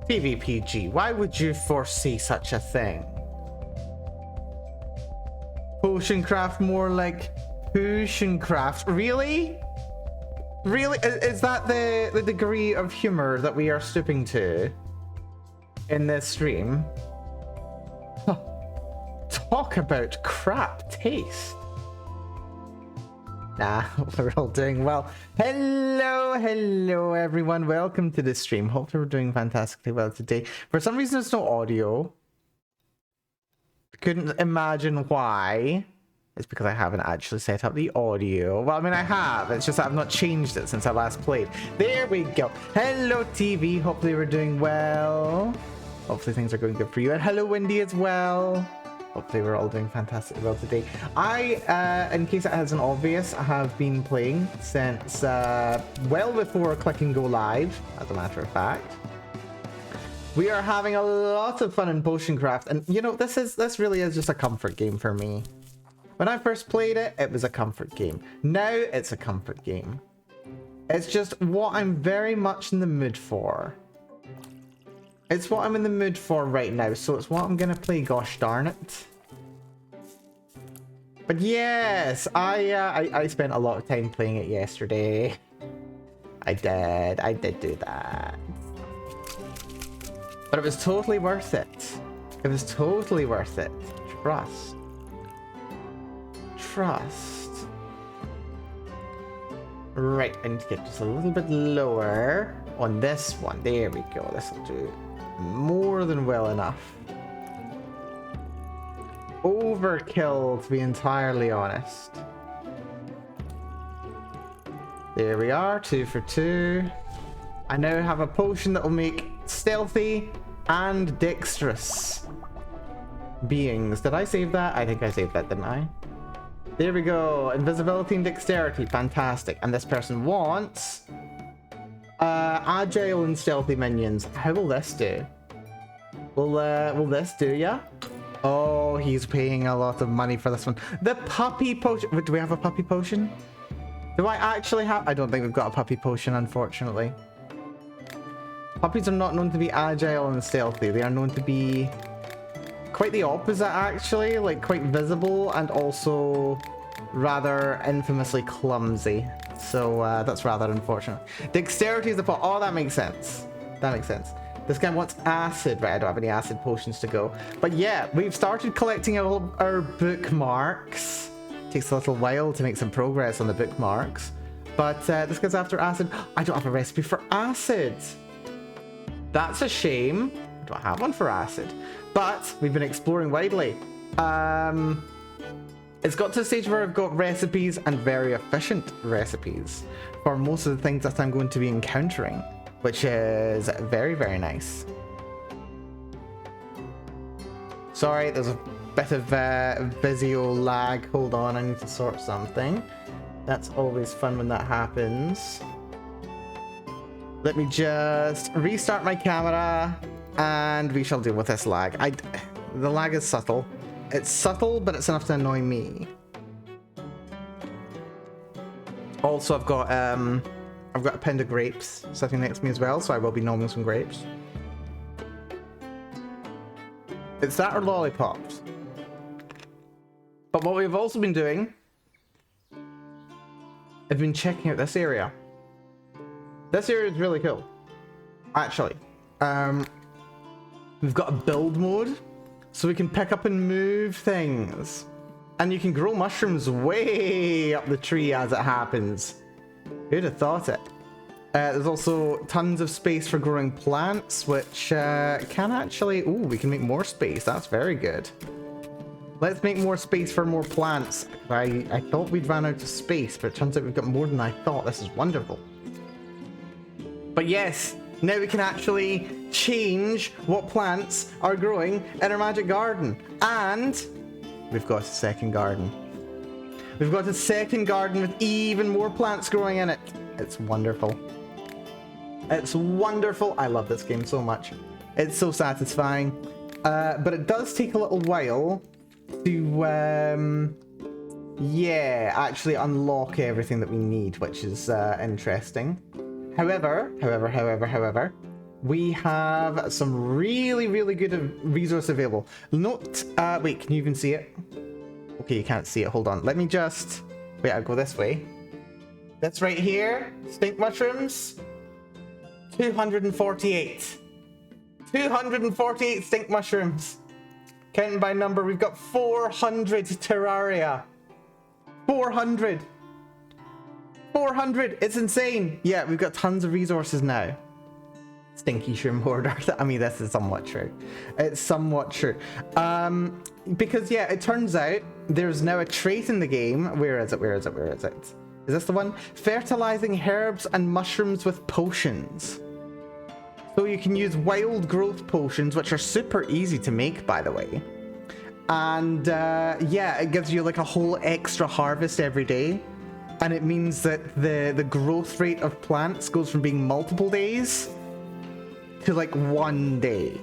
PvPG, why would you foresee such a thing? Potion craft, more like potion craft. Really? Really? Is that the degree of humor that we are stooping to in this stream? Huh. Talk about crap taste. Nah, we're all doing well. Hello everyone. Welcome to the stream. Hopefully we're doing fantastically well today. For some reason there's no audio. Couldn't imagine why. It's because I haven't actually set up the audio. Well, I mean I have. It's just that I've not changed it since I last played. There we go. Hello TV. Hopefully we're doing well. Hopefully things are going good for you. And hello Wendy as well. Hopefully we're all doing fantastically well today. In case it isn't obvious, I have been playing since well before Click and Go Live, as a matter of fact. We are having a lot of fun in Potion Craft, and you know, this really is just a comfort game for me. When I first played it, it was a comfort game. Now it's a comfort game. It's just what I'm very much in the mood for. It's what I'm in the mood for right now, so it's what I'm gonna play, gosh darn it. But yes, I spent a lot of time playing it yesterday. I did do that. But it was totally worth it. It was totally worth it. Trust. Trust. Right, I need to get just a little bit lower on this one. There we go, this will do more than well enough. Overkill, to be entirely honest. There we are, 2 for 2. I now have a potion that will make stealthy and dexterous beings. Did I save that? I think I saved that, didn't I? There we go. Invisibility and dexterity. Fantastic. And this person wants agile and stealthy minions. How will this do? Will this do ya? Oh, he's paying a lot of money for this one. The puppy potion. Do we have a puppy potion? Do I actually have? I don't think we've got a puppy potion, unfortunately. Puppies are not known to be agile and stealthy. They are known to be quite the opposite, actually. Like, quite visible and also rather infamously clumsy. So that's rather unfortunate. Dexterity is the pot. Oh, that makes sense. That makes sense. This guy wants acid. Right, I don't have any acid potions to go. But yeah, we've started collecting our bookmarks. Takes a little while to make some progress on the bookmarks. But this guy's after acid. I don't have a recipe for acid. That's a shame. I don't have one for acid. But we've been exploring widely. It's got to the stage where I've got recipes and very efficient recipes for most of the things that I'm going to be encountering, which is very, very nice. Sorry, there's a bit of Vizio lag. Hold on, I need to sort something. That's always fun when that happens. Let me just restart my camera and we shall deal with this lag. The lag is subtle. It's subtle, but it's enough to annoy me. Also, I've got a pound of grapes sitting next to me as well, so I will be nomming some grapes. It's that or lollipops. But what we've also been doing, I've been checking out this area. This area is really cool, actually. We've got a build mode, so we can pick up and move things. And you can grow mushrooms way up the tree as it happens. Who'd have thought it? There's also tons of space for growing plants, which can actually... Ooh, we can make more space. That's very good. Let's make more space for more plants. I thought we'd run out of space, but it turns out we've got more than I thought. This is wonderful. But yes, now we can actually change what plants are growing in our magic garden. And we've got a second garden. We've got a second garden with even more plants growing in it. It's wonderful. It's wonderful. I love this game so much. It's so satisfying. But it does take a little while to, yeah, actually unlock everything that we need, which is interesting. However, we have some really, really good resource available. Note, wait, can you even see it? Okay, you can't see it. Hold on. Let me just... Wait, I'll go this way. That's right here. Stink mushrooms. 248. 248 stink mushrooms. Counting by number, we've got 400 terraria. 400. 400. It's insane. Yeah, we've got tons of resources now. Stinky shroom hoarder. I mean, this is somewhat true. It's somewhat true. Because, yeah, it turns out there's now a trait in the game. Where is it? Where is it? Where is it? Is this the one? Fertilizing herbs and mushrooms with potions. So you can use wild growth potions, which are super easy to make, by the way. And, yeah, it gives you, like, a whole extra harvest every day. And it means that the growth rate of plants goes from being multiple days to like 1 day.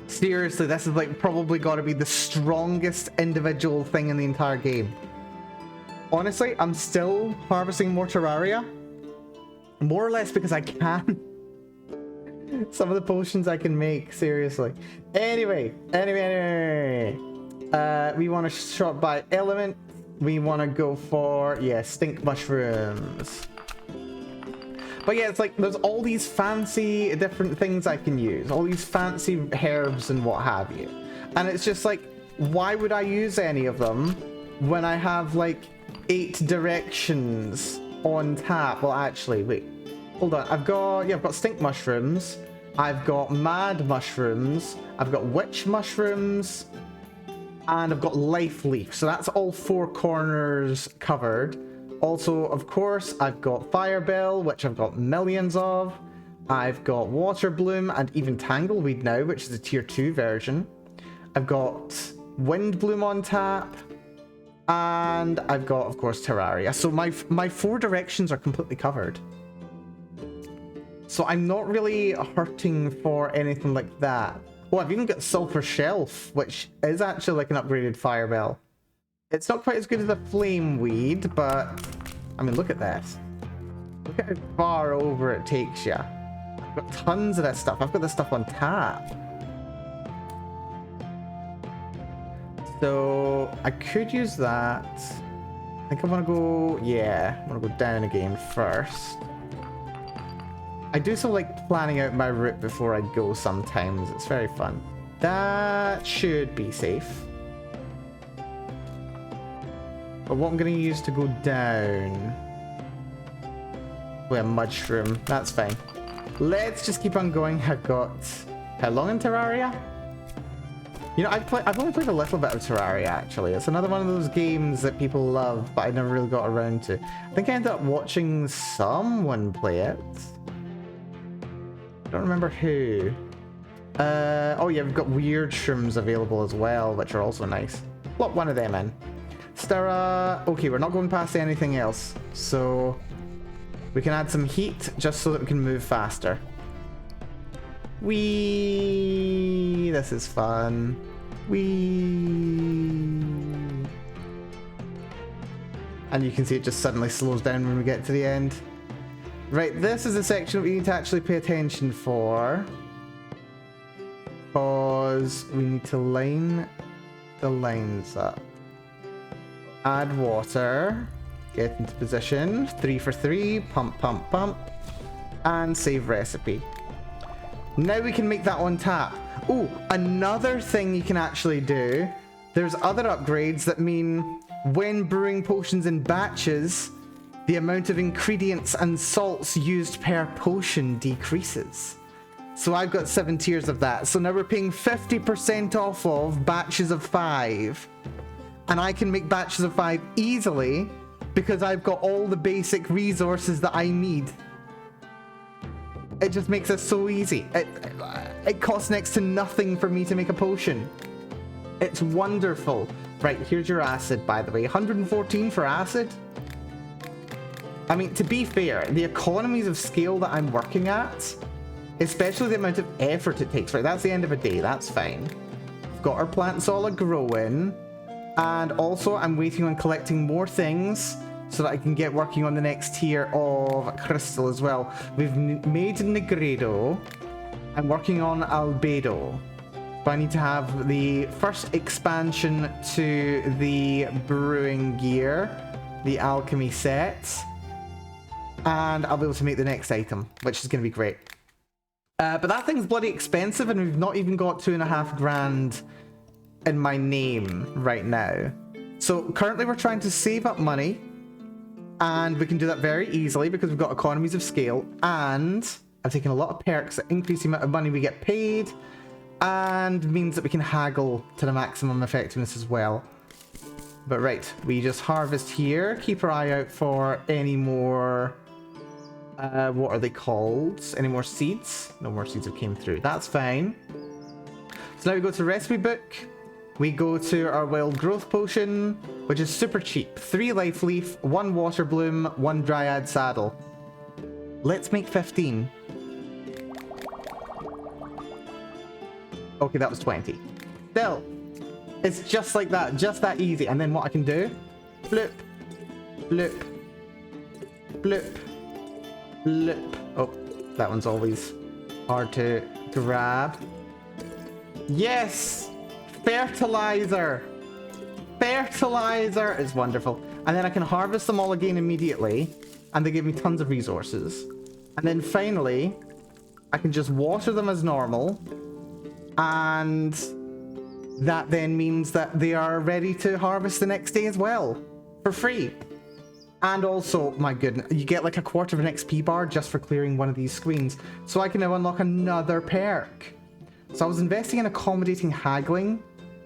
Seriously, this is like probably got to be the strongest individual thing in the entire game. Honestly, I'm still harvesting more terraria, more or less because I can. Some of the potions I can make, seriously. Anyway, we want to sort by element. We want to go for, yeah, stink mushrooms. But yeah, it's like there's all these fancy different things I can use, all these fancy herbs and what have you. And it's just like, why would I use any of them when I have like 8 directions on tap? Well, actually, wait, hold on. I've got stink mushrooms. I've got mad mushrooms. I've got witch mushrooms. And I've got life leaf. So that's all 4 corners covered. Also, of course, I've got Firebell, which I've got millions of. I've got Water Bloom and even Tangleweed now, which is a tier 2 version. I've got Wind Bloom on tap. And I've got, of course, Terraria. So my 4 directions are completely covered. So I'm not really hurting for anything like that. Oh, I've even got Sulphur Shelf, which is actually like an upgraded Firebell. It's not quite as good as the Flame Weed, but I mean, look at this. Look at how far over it takes you. I've got tons of this stuff. I've got this stuff on tap. So I could use that. I think I want to go, yeah, I want to go down again first. I do so like planning out my route before I go sometimes. It's very fun. That should be safe. But what I'm going to use to go down... Well, mushroom. That's fine. Let's just keep on going. I've got... How long in Terraria? You know, I've only played a little bit of Terraria, actually. It's another one of those games that people love, but I never really got around to. I think I ended up watching someone play it. I don't remember who. Oh yeah, we've got weird shrooms available as well, which are also nice. Plop one of them in. Stera... Okay, we're not going past anything else. So we can add some heat just so that we can move faster. Whee! This is fun. Whee! And you can see it just suddenly slows down when we get to the end. Right, this is a section we need to actually pay attention for. Because we need to line the lines up. Add water. Get into position. 3 for 3. Pump, pump, pump. And save recipe. Now we can make that on tap. Oh, another thing you can actually do. There's other upgrades that mean when brewing potions in batches, the amount of ingredients and salts used per potion decreases. So I've got 7 tiers of that. So now we're paying 50% off of batches of 5. And I can make batches of 5 easily because I've got all the basic resources that I need. It just makes it so easy. It costs next to nothing for me to make a potion. It's wonderful. Right, here's your acid, by the way. 114 for acid. I mean, to be fair, the economies of scale that I'm working at, especially the amount of effort it takes, right? That's the end of a day. That's fine. We've got our plants all growing. And also, I'm waiting on collecting more things so that I can get working on the next tier of crystal as well. We've made Negredo. I'm working on Albedo. So I need to have the first expansion to the brewing gear, the alchemy set, and I'll be able to make the next item, which is going to be great. But that thing's bloody expensive, and we've not even got 2.5 grand in my name right now. So currently we're trying to save up money, and we can do that very easily because we've got economies of scale, and I've taken a lot of perks that increase the amount of money we get paid, and means that we can haggle to the maximum effectiveness as well. But right, we just harvest here, keep our eye out for any more, what are they called? Any more seeds? No more seeds have came through, that's fine. So now we go to recipe book, we go to our wild growth potion, which is super cheap. 3 life leaf, 1 water bloom, 1 dryad saddle. Let's make 15. Okay, that was 20. Still, it's just like that, just that easy. And then what I can do, flip, flip, flip, flip. Oh, that one's always hard to grab. Yes! Fertilizer! Fertilizer is wonderful. And then I can harvest them all again immediately, and they give me tons of resources. And then finally, I can just water them as normal, and that then means that they are ready to harvest the next day as well, for free. And also, my goodness, you get like a quarter of an XP bar just for clearing one of these screens. So I can now unlock another perk. So I was investing in accommodating haggling,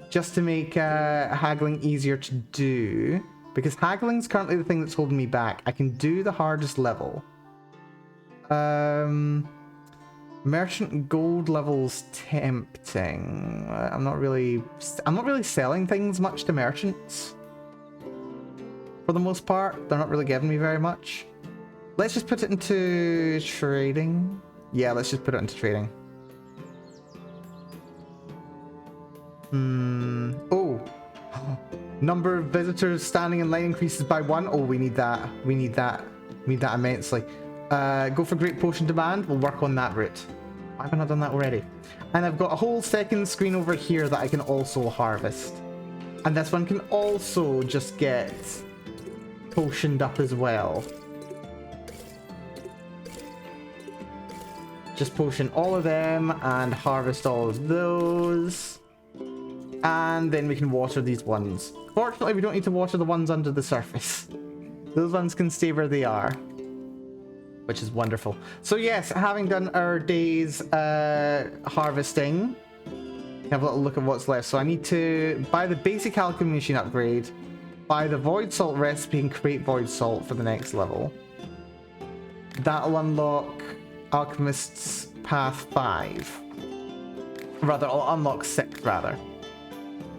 just to make haggling easier to do, because haggling's currently the thing that's holding me back. I can do the hardest level. Merchant gold level's tempting. I'm not really selling things much to merchants. For the most part, they're not really giving me very much. Let's just put it into trading. Yeah, let's just put it into trading. Oh. Number of visitors standing in line increases by 1. Oh, we need that. We need that. We need that immensely. Go for great potion demand. We'll work on that route. Why have I not done that already? And I've got a whole second screen over here that I can also harvest. And this one can also just get potioned up as well. Just potion all of them and harvest all of those. And then we can water these ones. Fortunately, we don't need to water the ones under the surface. Those ones can stay where they are, which is wonderful. So yes, having done our day's harvesting, have a little look at what's left. So I need to buy the basic alchemy machine upgrade, buy the void salt recipe and create void salt for the next level. That'll unlock Alchemist's Path 5. Rather, I'll unlock 6 rather.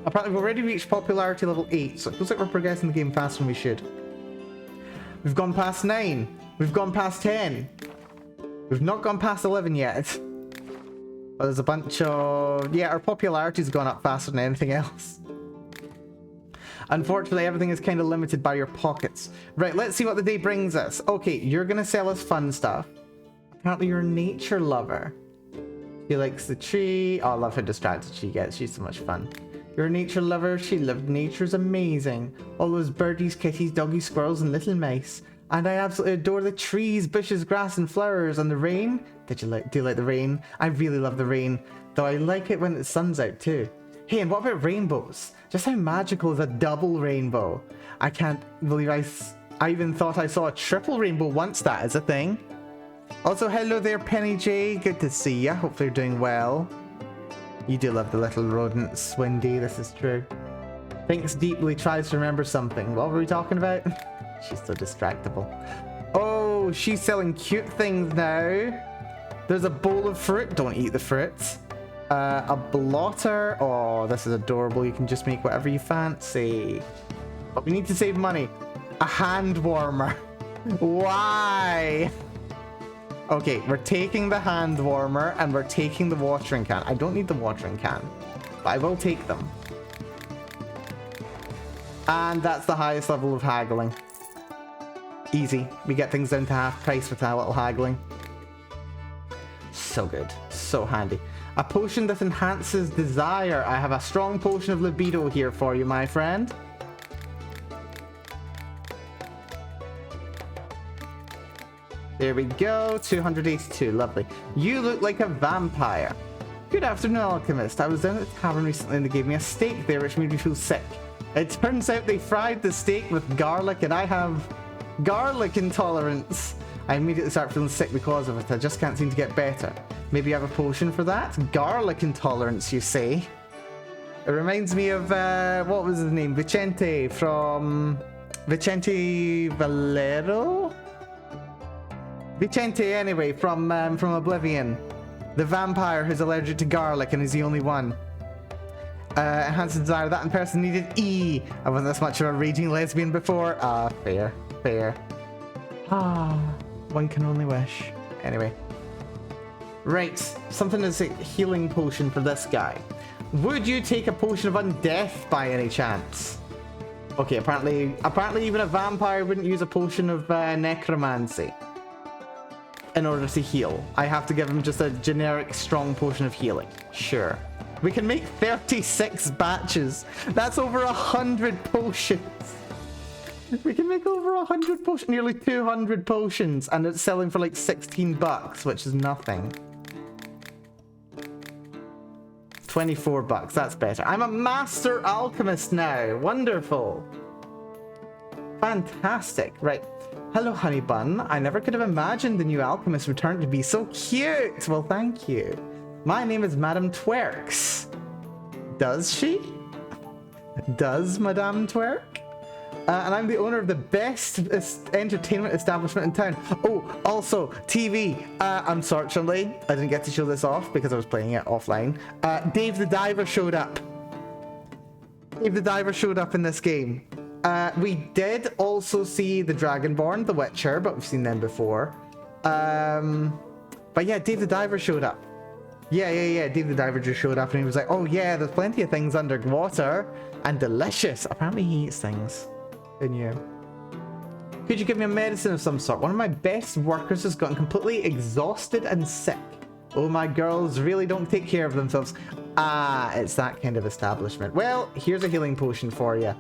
Apparently we've already reached popularity level 8, so it feels like we're progressing the game faster than we should. We've gone past 9. We've gone past 10. We've not gone past 11 yet. But there's a bunch of... Yeah, our popularity's gone up faster than anything else. Unfortunately, everything is kind of limited by your pockets. Right, let's see what the day brings us. Okay, you're going to sell us fun stuff. Apparently you're a nature lover. She likes the tree. Oh, I love how distracted she gets. She's so much fun. You're a nature lover. She loved nature's amazing. All those birdies, kitties, doggies, squirrels, and little mice. And I absolutely adore the trees, bushes, grass, and flowers. And the rain? Do you like the rain? I really love the rain. Though I like it when the sun's out too. Hey, and what about rainbows? Just how magical is a double rainbow? I can't believe I even thought I saw a triple rainbow once. That is a thing. Also, hello there, Penny J. Good to see ya. Hopefully you're doing well. You do love the little rodents, Wendy. This is true. Thinks deeply, tries to remember something. What were we talking about? She's so distractible. Oh, she's selling cute things now. There's a bowl of fruit. Don't eat the fruit. A blotter. Oh, this is adorable. You can just make whatever you fancy. But we need to save money. A hand warmer. Why? Okay, we're taking the hand warmer and we're taking the watering can. I don't need the watering can, but I will take them. And that's the highest level of haggling. Easy. We get things down to half price with our little haggling. So good. so handy. A potion that enhances desire. I have a strong potion of libido here for you, my friend. There we go, 282, lovely. You look like a vampire. Good afternoon, alchemist. I was down at the tavern recently and they gave me a steak there which made me feel sick. It turns out they fried the steak with garlic and I have garlic intolerance. I immediately start feeling sick because of it. I just can't seem to get better. Maybe you have a potion for that? Garlic intolerance, you say? It reminds me of, what was his name? Vicente from... Vicente Valero? Vicente, anyway, from Oblivion. The vampire who's allergic to garlic and is the only one. Enhanced desire. That in person needed E. I wasn't this much of a raging lesbian before. Ah, fair. Fair. Ah, one can only wish. Anyway. Right, something is a healing potion for this guy. Would you take a potion of undeath by any chance? Okay, apparently even a vampire wouldn't use a potion of necromancy in order to heal. I have to give him just a generic strong potion of healing. Sure. We can make 36 batches. That's over 100 potions. We can make over 100 potions, nearly 200 potions, and it's selling for like 16 bucks, which is nothing. 24 bucks, that's better. I'm a master alchemist now. Wonderful. Fantastic. Right. Hello, honey bun. I never could have imagined the new alchemist returned to be so cute. Well, thank you. My name is Madame Twerks. Does she? Does Madame Twerk? And I'm the owner of the best entertainment establishment in town. Oh, also, TV. Unfortunately, I didn't get to show this off because I was playing it offline. Dave the Diver showed up. Dave the Diver showed up in this game. We did also see the Dragonborn, The Witcher, but we've seen them before. But yeah, Dave the Diver showed up. Yeah. Dave the Diver just showed up and he was like, oh yeah, there's plenty of things underwater and delicious. Apparently he eats things. Who knew? Could you give me a medicine of some sort? One of my best workers has gotten completely exhausted and sick. Oh, my girls really don't take care of themselves. Ah, it's that kind of establishment. Well, here's a healing potion for you.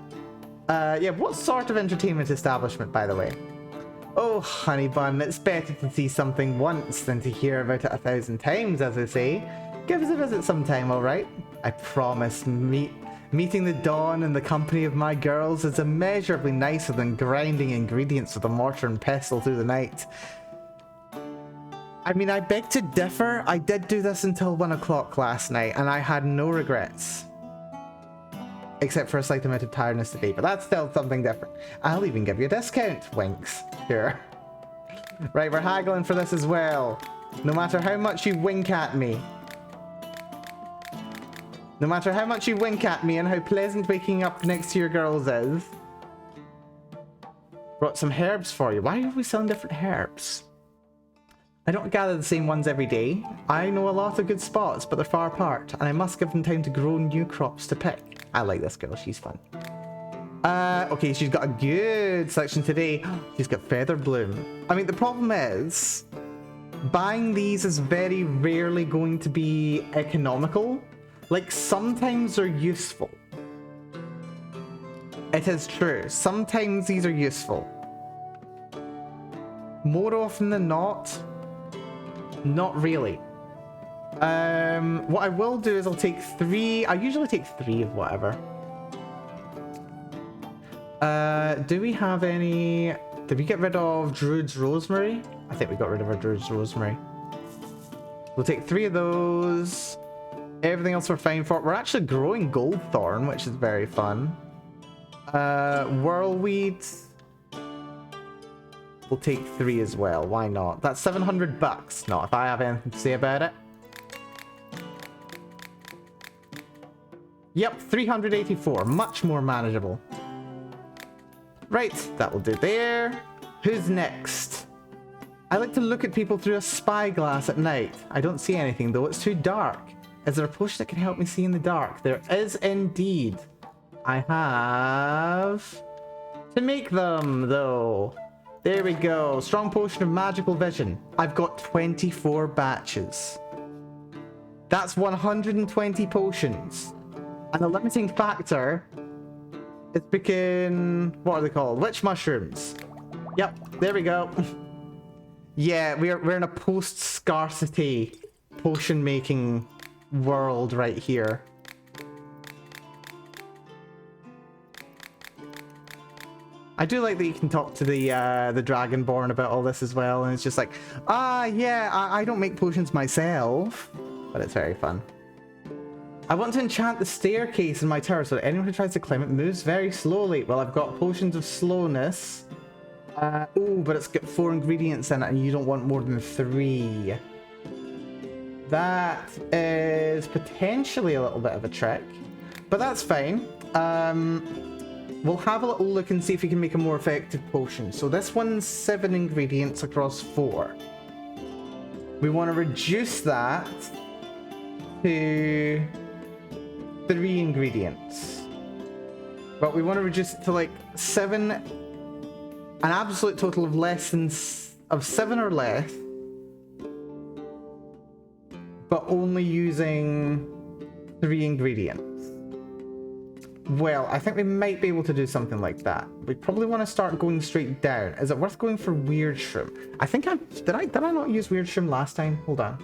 Yeah, what sort of entertainment establishment, by the way? Oh, honey bun, it's better to see something once than to hear about it 1,000 times, as they say. Give us a visit sometime, alright? I promise, meeting the dawn in the company of my girls is immeasurably nicer than grinding ingredients with a mortar and pestle through the night. I mean, I beg to differ. I did do this until 1 o'clock last night, and I had no regrets. Except for a slight amount of tiredness today, but that's still something different. I'll even give you a discount. Winks. Sure. Right, we're haggling for this as well. No matter how much you wink at me. No matter how much you wink at me and how pleasant waking up next to your girls is. Brought some herbs for you. Why are we selling different herbs? I don't gather the same ones every day. I know a lot of good spots, but they're far apart, and I must give them time to grow new crops to pick. I like this girl, she's fun. Okay, she's got a good selection today. She's got Feather Bloom. I mean, the problem is, buying these is very rarely going to be economical. Like, sometimes they're useful. It is true. Sometimes these are useful. More often than not, not really. What I will do is I'll take 3. I usually take 3 of whatever. Do we have any... Did we get rid of Druid's Rosemary? I think we got rid of our Druid's Rosemary. We'll take 3 of those. Everything else we're fine for. We're actually growing Goldthorn, which is very fun. Whirlweed. We'll take 3 as well. Why not? That's 700 bucks. Not if I have anything to say about it. Yep, 384. Much more manageable. Right, that will do there. Who's next? I like to look at people through a spyglass at night. I don't see anything though, it's too dark. Is there a potion that can help me see in the dark? There is indeed. I have to make them though. There we go. Strong potion of magical vision. I've got 24 batches. That's 120 potions. And the limiting factor is picking... What are they called? Witch mushrooms. Yep, there we go. Yeah, we're in a post-scarcity potion-making world right here. I do like that you can talk to the Dragonborn about all this as well, and it's just like, yeah, I don't make potions myself, but it's very fun. I want to enchant the staircase in my tower so that anyone who tries to climb it moves very slowly. Well, I've got potions of slowness. Oh, but it's got 4 ingredients in it, and you don't want more than 3. That is potentially a little bit of a trick, but that's fine. We'll have a little look and see if we can make a more effective potion. So this one's 7 ingredients across 4. We want to reduce that to 3 ingredients. But we want to reduce it to like 7, an absolute total of less than, of 7 or less. But only using 3 ingredients. Well, I think we might be able to do something like that. We probably want to start going straight down. Is it worth going for weird shroom? I think did I not use weird shroom last time? Hold on.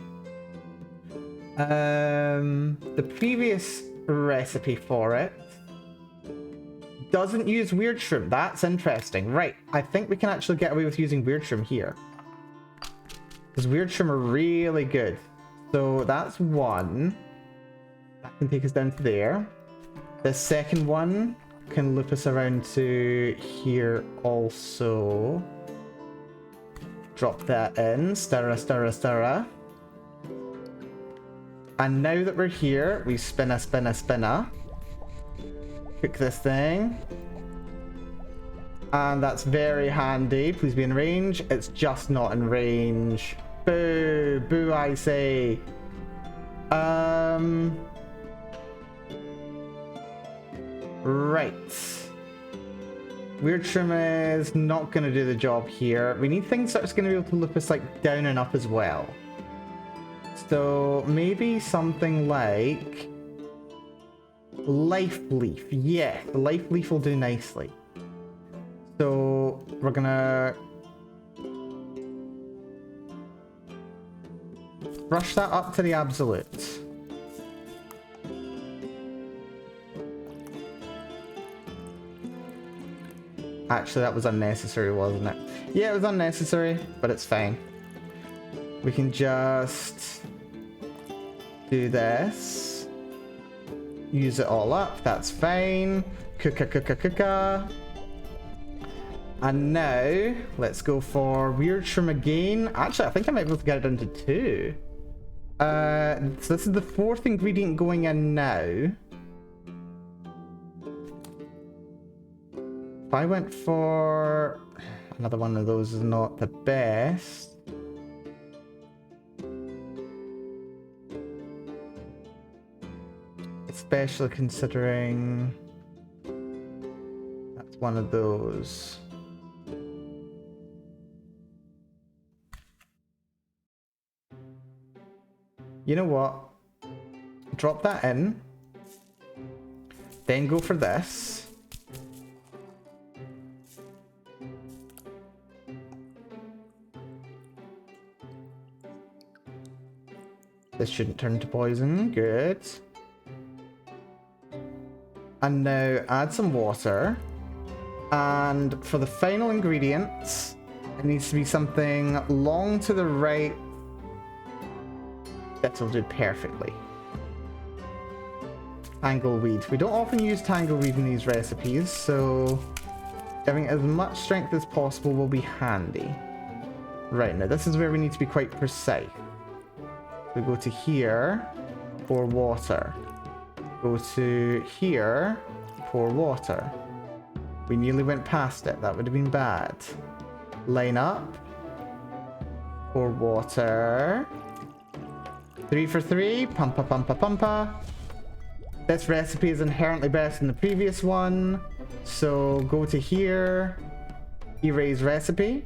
The previous recipe for it doesn't use weird shroom. That's interesting. Right. I think we can actually get away with using weird shroom here. Because weird shroom are really good. So that's 1. That can take us down to there. The second one can loop us around to here also. Drop that in. Stirra. And now that we're here, we spinna. Cook this thing. And that's very handy. Please be in range. It's just not in range. Boo! Boo, I say. Right. Weird shroom is not going to do the job here. We need things that's going to be able to loop us like down and up as well. So maybe something like Life Leaf. Yeah, the Life Leaf will do nicely. So we're going to brush that up to the absolute. Actually, that was unnecessary, wasn't it? Yeah, it was unnecessary, but it's fine. We can just do this. Use it all up. That's fine. Cooka. And now, let's go for weird shroom again. Actually, I think I might be able to get it into 2. So this is the 4th ingredient going in now. If I went for another one of those is not the best. Especially considering that's one of those. You know what? Drop that in. Then go for this. This shouldn't turn to poison. Good. And now add some water. And for the final ingredients, it needs to be something long to the right. That will do perfectly. Tangleweed. We don't often use tangleweed in these recipes, so having as much strength as possible will be handy. Right, now this is where we need to be quite precise. We go to here, pour water. Go to here, pour water. We nearly went past it. That would have been bad. Line up. Pour water. 3 for 3. Pumpa. This recipe is inherently best than the previous one. So go to here. Erase recipe.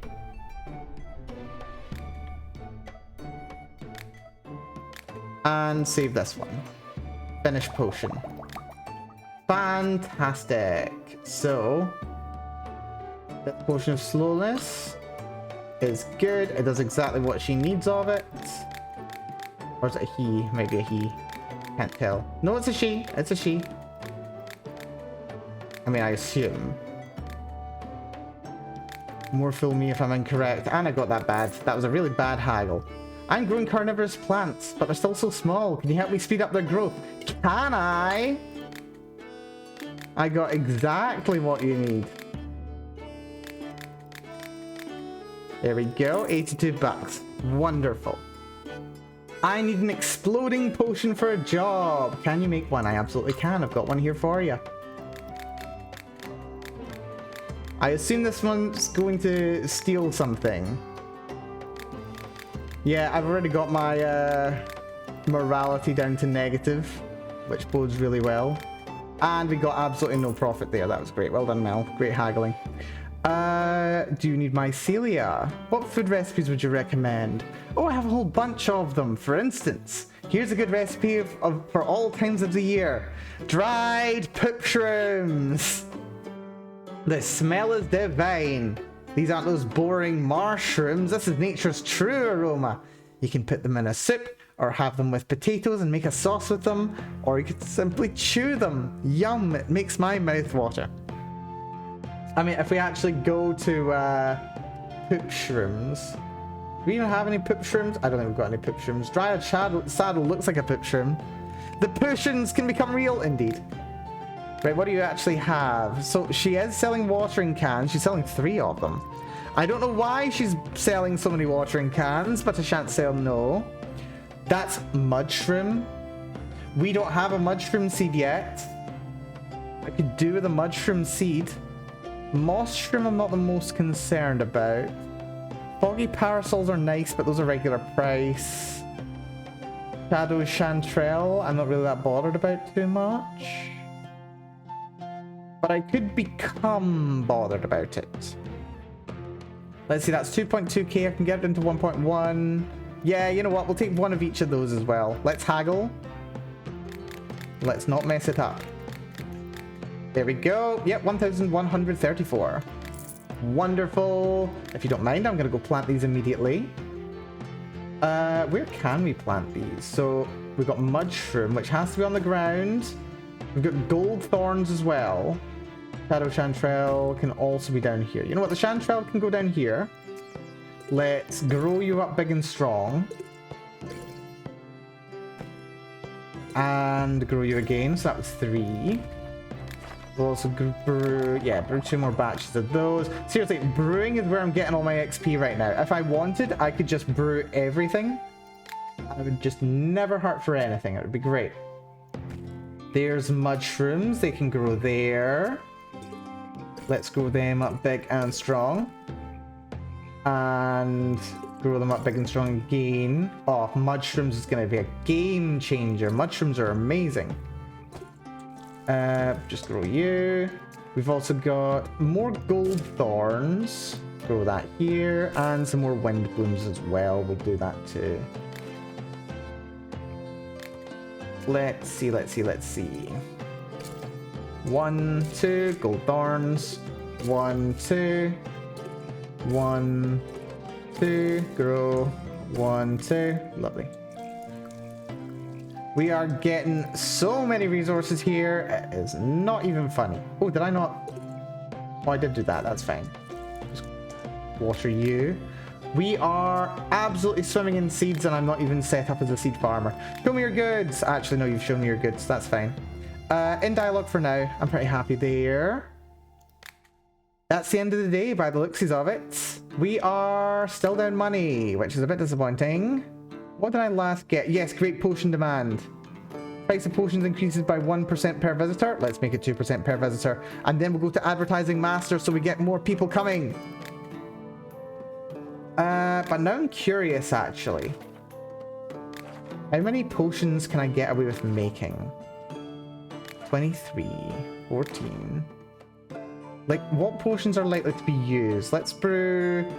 And save this one. Finish potion. Fantastic. So, this potion of slowness is good. It does exactly what she needs of it. Or is it a he? Maybe a he. Can't tell. No, it's a she. It's a she. I mean, I assume. More fool me if I'm incorrect. And I got that bad. That was a really bad haggle. I'm growing carnivorous plants, but they're still so small. Can you help me speed up their growth? Can I? I got exactly what you need. There we go. 82 bucks. Wonderful. I need an exploding potion for a job. Can you make one? I absolutely can. I've got one here for you. I assume this one's going to steal something. Yeah, I've already got my morality down to negative, which bodes really well. And we got absolutely no profit there. That was great. Well done, Mel. Great haggling. Do you need mycelia? What food recipes would you recommend? Oh, I have a whole bunch of them. For instance, here's a good recipe for all times of the year. Dried poop shrooms. The smell is divine. These aren't those boring mushrooms. This is nature's true aroma. You can put them in a soup, or have them with potatoes and make a sauce with them, or you could simply chew them. Yum, it makes my mouth water. I mean, if we actually go to poop shrooms, do we even have any poop shrooms? I don't think we've got any poop shrooms. Dryad saddle looks like a poop shroom. The potions can become real, indeed. Right, what do you actually have? So she is selling watering cans. She's selling 3 of them. I don't know why she's selling so many watering cans, but I shan't say no. That's mudshroom. We don't have a mudshroom seed yet. I could do with a mudshroom seed. Mossshroom I'm not the most concerned about. Foggy parasols are nice, but those are regular price. Shadow chanterelle I'm not really that bothered about too much. But I could become bothered about it. Let's see, that's 2.2k. I can get it into 1.1. Yeah, you know what? We'll take one of each of those as well. Let's haggle. Let's not mess it up. There we go. Yep, 1,134. Wonderful. If you don't mind, I'm going to go plant these immediately. Where can we plant these? So we've got mudshroom, which has to be on the ground. We've got gold thorns as well. Shadow chanterelle can also be down here. You know what? The chanterelle can go down here. Let's grow you up big and strong. And grow you again. So that was 3. We'll also brew 2 more batches of those. Seriously, brewing is where I'm getting all my XP right now. If I wanted, I could just brew everything. I would just never hurt for anything. It would be great. There's mushrooms. They can grow there. Let's grow them up big and strong. And grow them up big and strong again. Oh, mushrooms is going to be a game changer. Mushrooms are amazing. Just grow you. We've also got more gold thorns. Grow that here. And some more wind blooms as well. We'll do that too. Let's see. 1, 2, gold thorns. 1, 2. 1, 2, grow. 1, 2. Lovely. We are getting so many resources here. It is not even funny. Oh, did I not? Oh, I did do that. That's fine. Just water you. We are absolutely swimming in seeds, and I'm not even set up as a seed farmer. Show me your goods. Actually, no, you've shown me your goods. That's fine. In dialogue for now. I'm pretty happy there. That's the end of the day by the looksies of it. We are still down money, which is a bit disappointing. What did I last get? Yes, great potion demand. Price of potions increases by 1% per visitor. Let's make it 2% per visitor. And then we'll go to advertising master so we get more people coming. But now I'm curious, actually. How many potions can I get away with making? 23, 14. Like, what potions are likely to be used? Let's brew...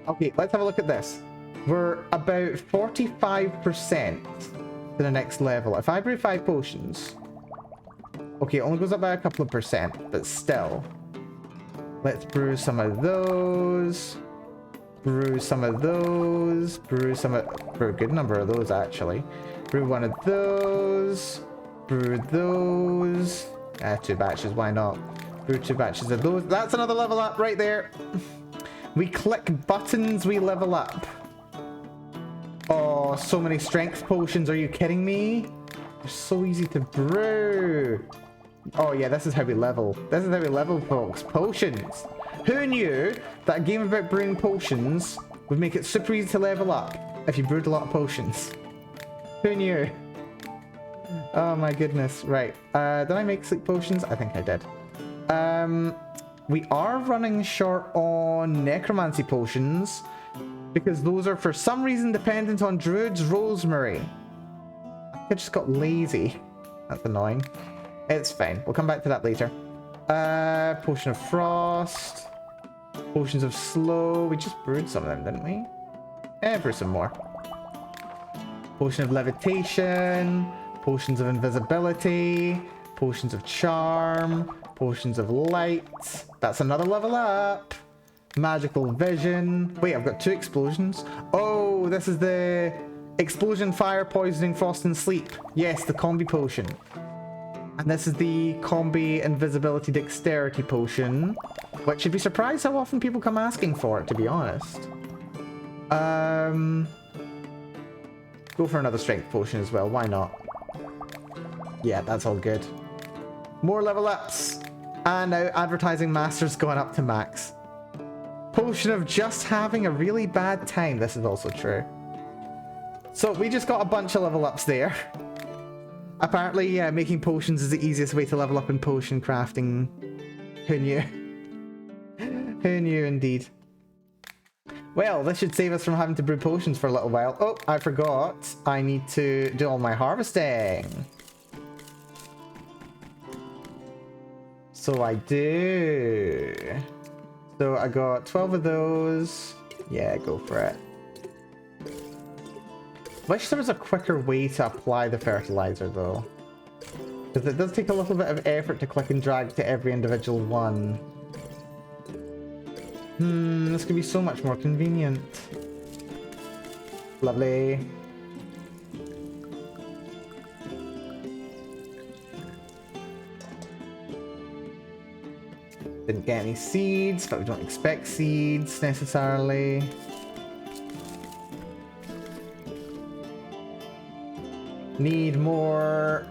Okay, let's have a look at this. We're about 45% to the next level. If I brew 5 potions... Okay, it only goes up by a couple of %, but still. Let's brew some of those. Brew some of those. Brew some of... Brew a good number of those, actually. Brew one of those. Brew those. 2 batches, why not? Brew 2 batches of those. That's another level up right there. We click buttons, we level up. Oh, so many strength potions. Are you kidding me? They're so easy to brew. Oh yeah, this is how we level. This is how we level, folks. Potions. Who knew that a game about brewing potions would make it super easy to level up if you brewed a lot of potions? Who knew? Oh my goodness. Right. Did I make sleep potions? I think I did. We are running short on necromancy potions because those are for some reason dependent on Druid's Rosemary. I just got lazy. That's annoying. It's fine. We'll come back to that later. Potion of Frost. Potions of Slow. We just brewed some of them, didn't we? Brew some more. Potion of Levitation. Potions of Invisibility. Potions of Charm. Potions of Light. That's another level up. Magical Vision. Wait, I've got 2 explosions. Oh, this is the Explosion, Fire, Poisoning, Frost, and Sleep. Yes, the Combi Potion. And this is the Combi Invisibility Dexterity Potion, which you'd be surprised how often people come asking for it, to be honest. Go for another Strength Potion as well, why not? Yeah, that's all good. More level ups! And now Advertising Master's going up to max. Potion of Just Having a Really Bad Time, this is also true. So we just got a bunch of level ups there. Apparently, yeah, making potions is the easiest way to level up in potion crafting. Who knew? Who knew indeed? Well, this should save us from having to brew potions for a little while. Oh, I forgot. I need to do all my harvesting. So I do. So I got 12 of those. Yeah, go for it. Wish there was a quicker way to apply the fertilizer though. Because it does take a little bit of effort to click and drag to every individual one. This could be so much more convenient. Lovely. Didn't get any seeds, but we don't expect seeds necessarily. Need more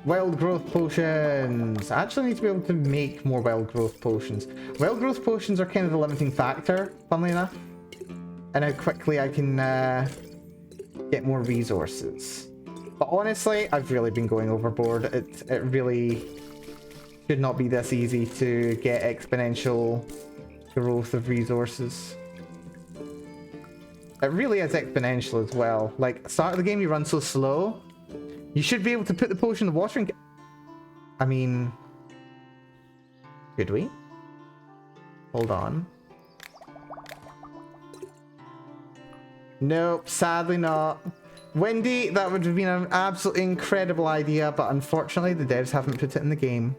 wild growth potions. I actually need to be able to make more wild growth potions. Wild growth potions are kind of the limiting factor, funnily enough. And how quickly I can get more resources. But honestly, I've really been going overboard. It really should not be this easy to get exponential growth of resources. It really is exponential as well. Like, start of the game you run so slow, you should be able to put the potion in the watering... I mean... Could we? Hold on. Nope, sadly not. Wendy, that would have been an absolutely incredible idea, but unfortunately the devs haven't put it in the game.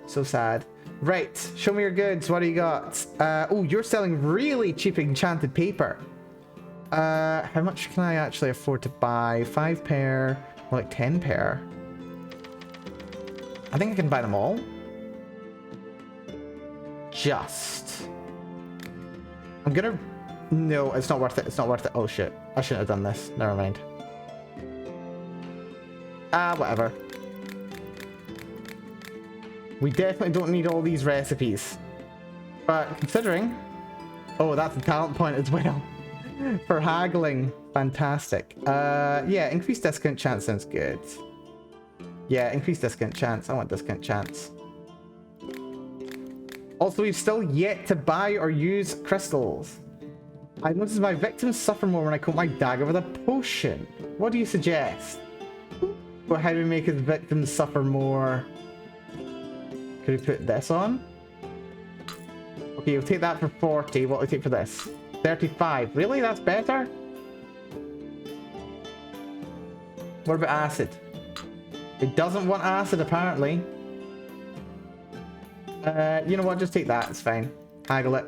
So sad. Right, show me your goods. What do you got? Oh, you're selling really cheap enchanted paper. How much can I actually afford to buy? 5 pair, or like 10 pair. I think I can buy them all. Just. I'm gonna... No, it's not worth it. It's not worth it. Oh shit. I shouldn't have done this. Never mind. Whatever. We definitely don't need all these recipes. But considering... Oh, that's a talent point as well. For haggling. Fantastic. Yeah, increased discount chance sounds good. Yeah, increased discount chance. I want discount chance. Also, we've still yet to buy or use crystals. I notice my victims suffer more when I coat my dagger with a potion. What do you suggest? But how do we make his victims suffer more? Could we put this on? Okay, we'll take that for 40. What do we take for this? 35. Really? That's better? What about acid? It doesn't want acid, apparently. You know what? Just take that. It's fine. Haggle it.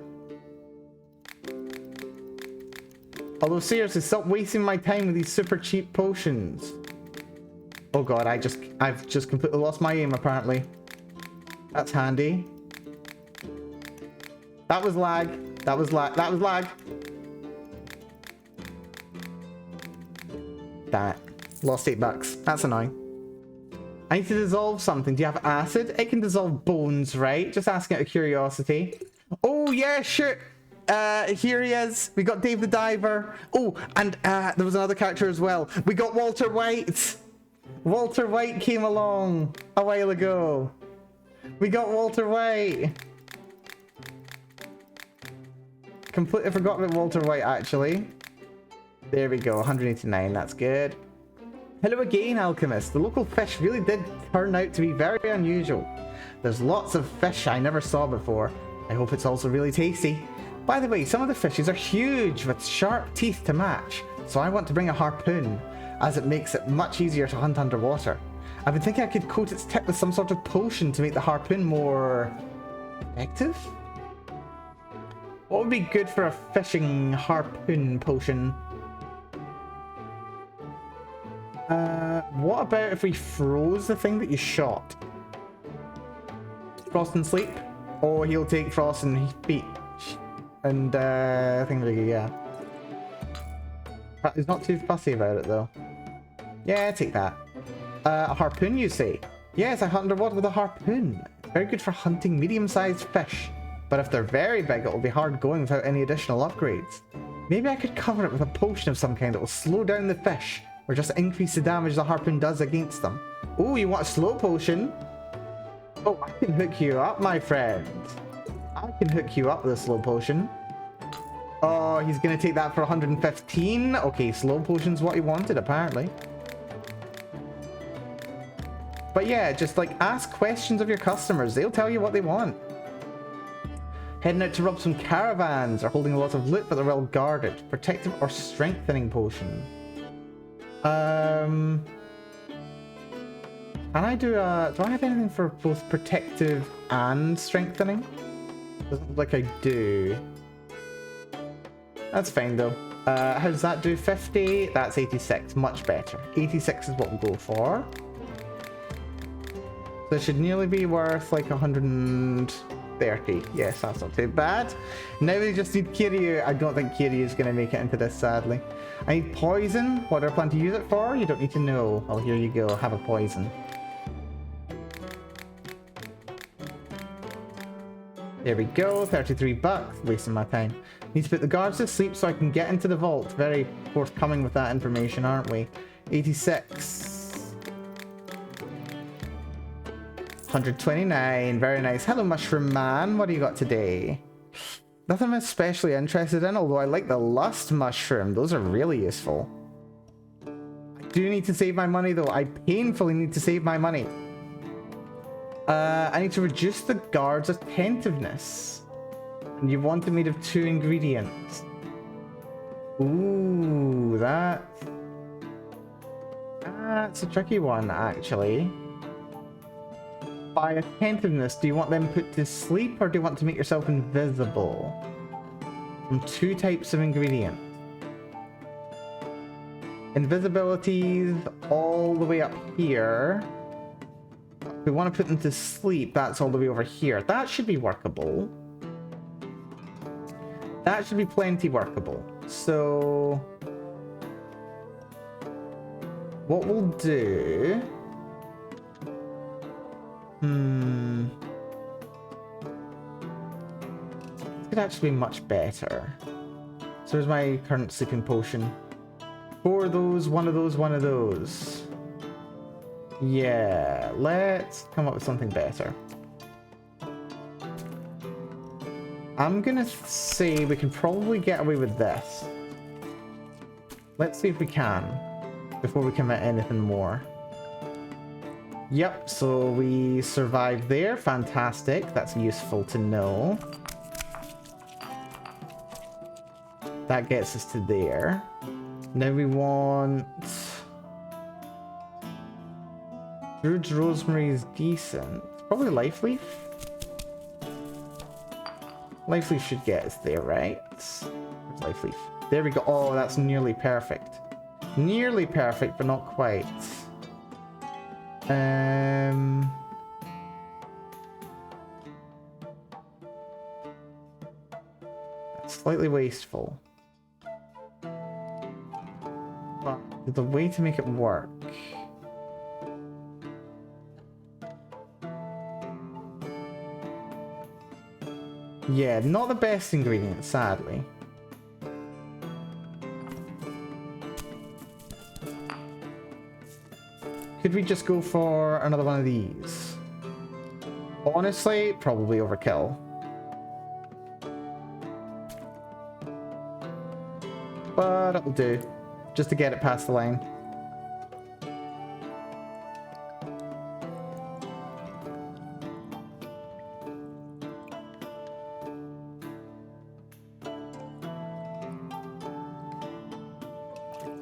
Although, seriously, stop wasting my time with these super cheap potions. Oh god, I've just completely lost my aim, apparently. That's handy. That was lag. That was lag. That was lag. Damn it. Lost $8. That's annoying. I need to dissolve something. Do you have acid? It can dissolve bones, right? Just asking out of curiosity. Oh, yeah, sure. Here he is. We got Dave the Diver. Oh, and there was another character as well. We got Walter White. Walter White came along a while ago. We got Walter White. Completely forgot about Walter White, actually. There we go, 189, that's good. Hello again, Alchemist. The local fish really did turn out to be very unusual. There's lots of fish I never saw before. I hope it's also really tasty. By the way, some of the fishes are huge with sharp teeth to match, so I want to bring a harpoon, as it makes it much easier to hunt underwater. I've been thinking I could coat its tip with some sort of potion to make the harpoon more effective? What would be good for a fishing harpoon potion? What about if we froze the thing that you shot? Frost and sleep? Or he'll take frost and feet. And, I think, yeah. He's not too fussy about it, though. Yeah, take that. A harpoon, you say? Yes, I hunt underwater with a harpoon. Very good for hunting medium-sized fish. But if they're very big, it'll be hard going without any additional upgrades. Maybe I could cover it with a potion of some kind that will slow down the fish, or just increase the damage the harpoon does against them. Oh, you want a slow potion? Oh, I can hook you up, my friend. I can hook you up with a slow potion. Oh, he's gonna take that for 115? Okay, slow potion's what he wanted, apparently. But yeah, just like ask questions of your customers. They'll tell you what they want. Heading out to rob some caravans, or holding a lot of loot but they're well guarded. Protective or strengthening potion. Can I do a... Do I have anything for both protective and strengthening? Doesn't look like I do. That's fine though. How does that do? 50? That's 86. Much better. 86 is what we'll go for. So it should nearly be worth like 130. Yes, that's not too bad. Now we just need Kiryu. I don't think Kiryu is going to make it into this, sadly. I need poison. What do I plan to use it for? You don't need to know. Oh, here you go. Have a poison. There we go. 33 bucks. Wasting my time. Need to put the guards to sleep so I can get into the vault. Very forthcoming with that information, aren't we? 86. 129. Very nice. Hello, Mushroom Man. What do you got today? Nothing I'm especially interested in, although I like the Lust Mushroom. Those are really useful. I do need to save my money, though. I painfully need to save my money. I need to reduce the guard's attentiveness. And you want it made of 2 ingredients. Ooh, that's a tricky one, actually. By attentiveness, do you want them put to sleep or do you want to make yourself invisible? From 2 types of ingredients. Invisibility's all the way up here. If we want to put them to sleep, that's all the way over here. That should be workable. That should be plenty workable. So what we'll do... This could actually be much better. So here's my current sleeping potion. 4 of those, 1 of those, 1 of those. Yeah, let's come up with something better. I'm gonna say we can probably get away with this. Let's see if we can, before we commit anything more. Yep, so we survived there. Fantastic. That's useful to know. That gets us to there. Now we want... Druid's Rosemary is decent. Probably Life Leaf. Life Leaf should get us there, right? Where's Life Leaf? There we go. Oh, that's nearly perfect. Nearly perfect, but not quite. Slightly wasteful. But there's a way to make it work. Yeah, not the best ingredient, sadly. Could we just go for another one of these? Honestly, probably overkill. But it'll do, just to get it past the line.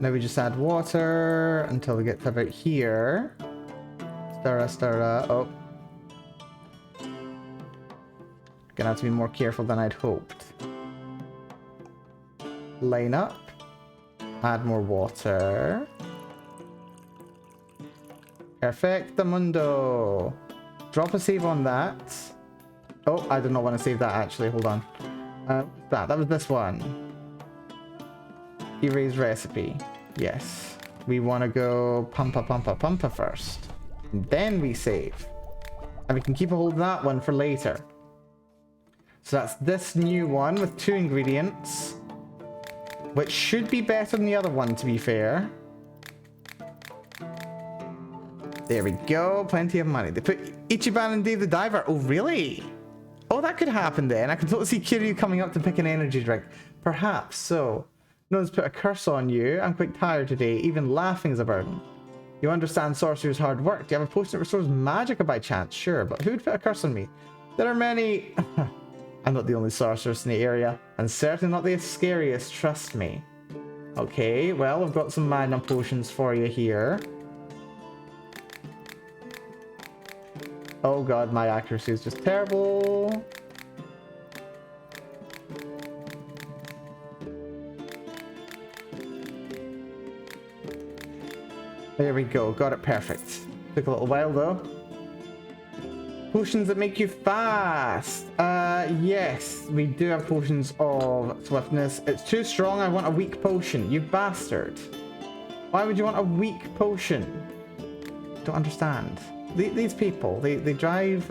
Now we just add water until we get to about here. Stir. Oh. Gonna have to be more careful than I'd hoped. Line up. Add more water. Perfectamundo. Drop a save on that. Oh, I did not want to save that actually. Hold on. That was this one. Erase recipe. Yes. We want to go pumpa first. Then we save. And we can keep a hold of that one for later. So that's this new one with 2 ingredients. Which should be better than the other one, to be fair. There we go. Plenty of money. They put Ichiban and Dave the Diver. Oh, really? Oh, that could happen then. I can totally see Kiryu coming up to pick an energy drink. Perhaps so. No one's put a curse on you. I'm quite tired today. Even laughing is a burden. You understand sorcerer's hard work. Do you have a potion that restores magicka by chance? Sure, but who would put a curse on me? There are many... I'm not the only sorceress in the area, and certainly not the scariest, trust me. Okay, well, I've got some magnum potions for you here. Oh god, my accuracy is just terrible. There we go, got it perfect. Took a little while though. Potions that make you fast. Yes, we do have potions of swiftness. It's too strong, I want a weak potion. You bastard. Why would you want a weak potion? Don't understand. These people, they drive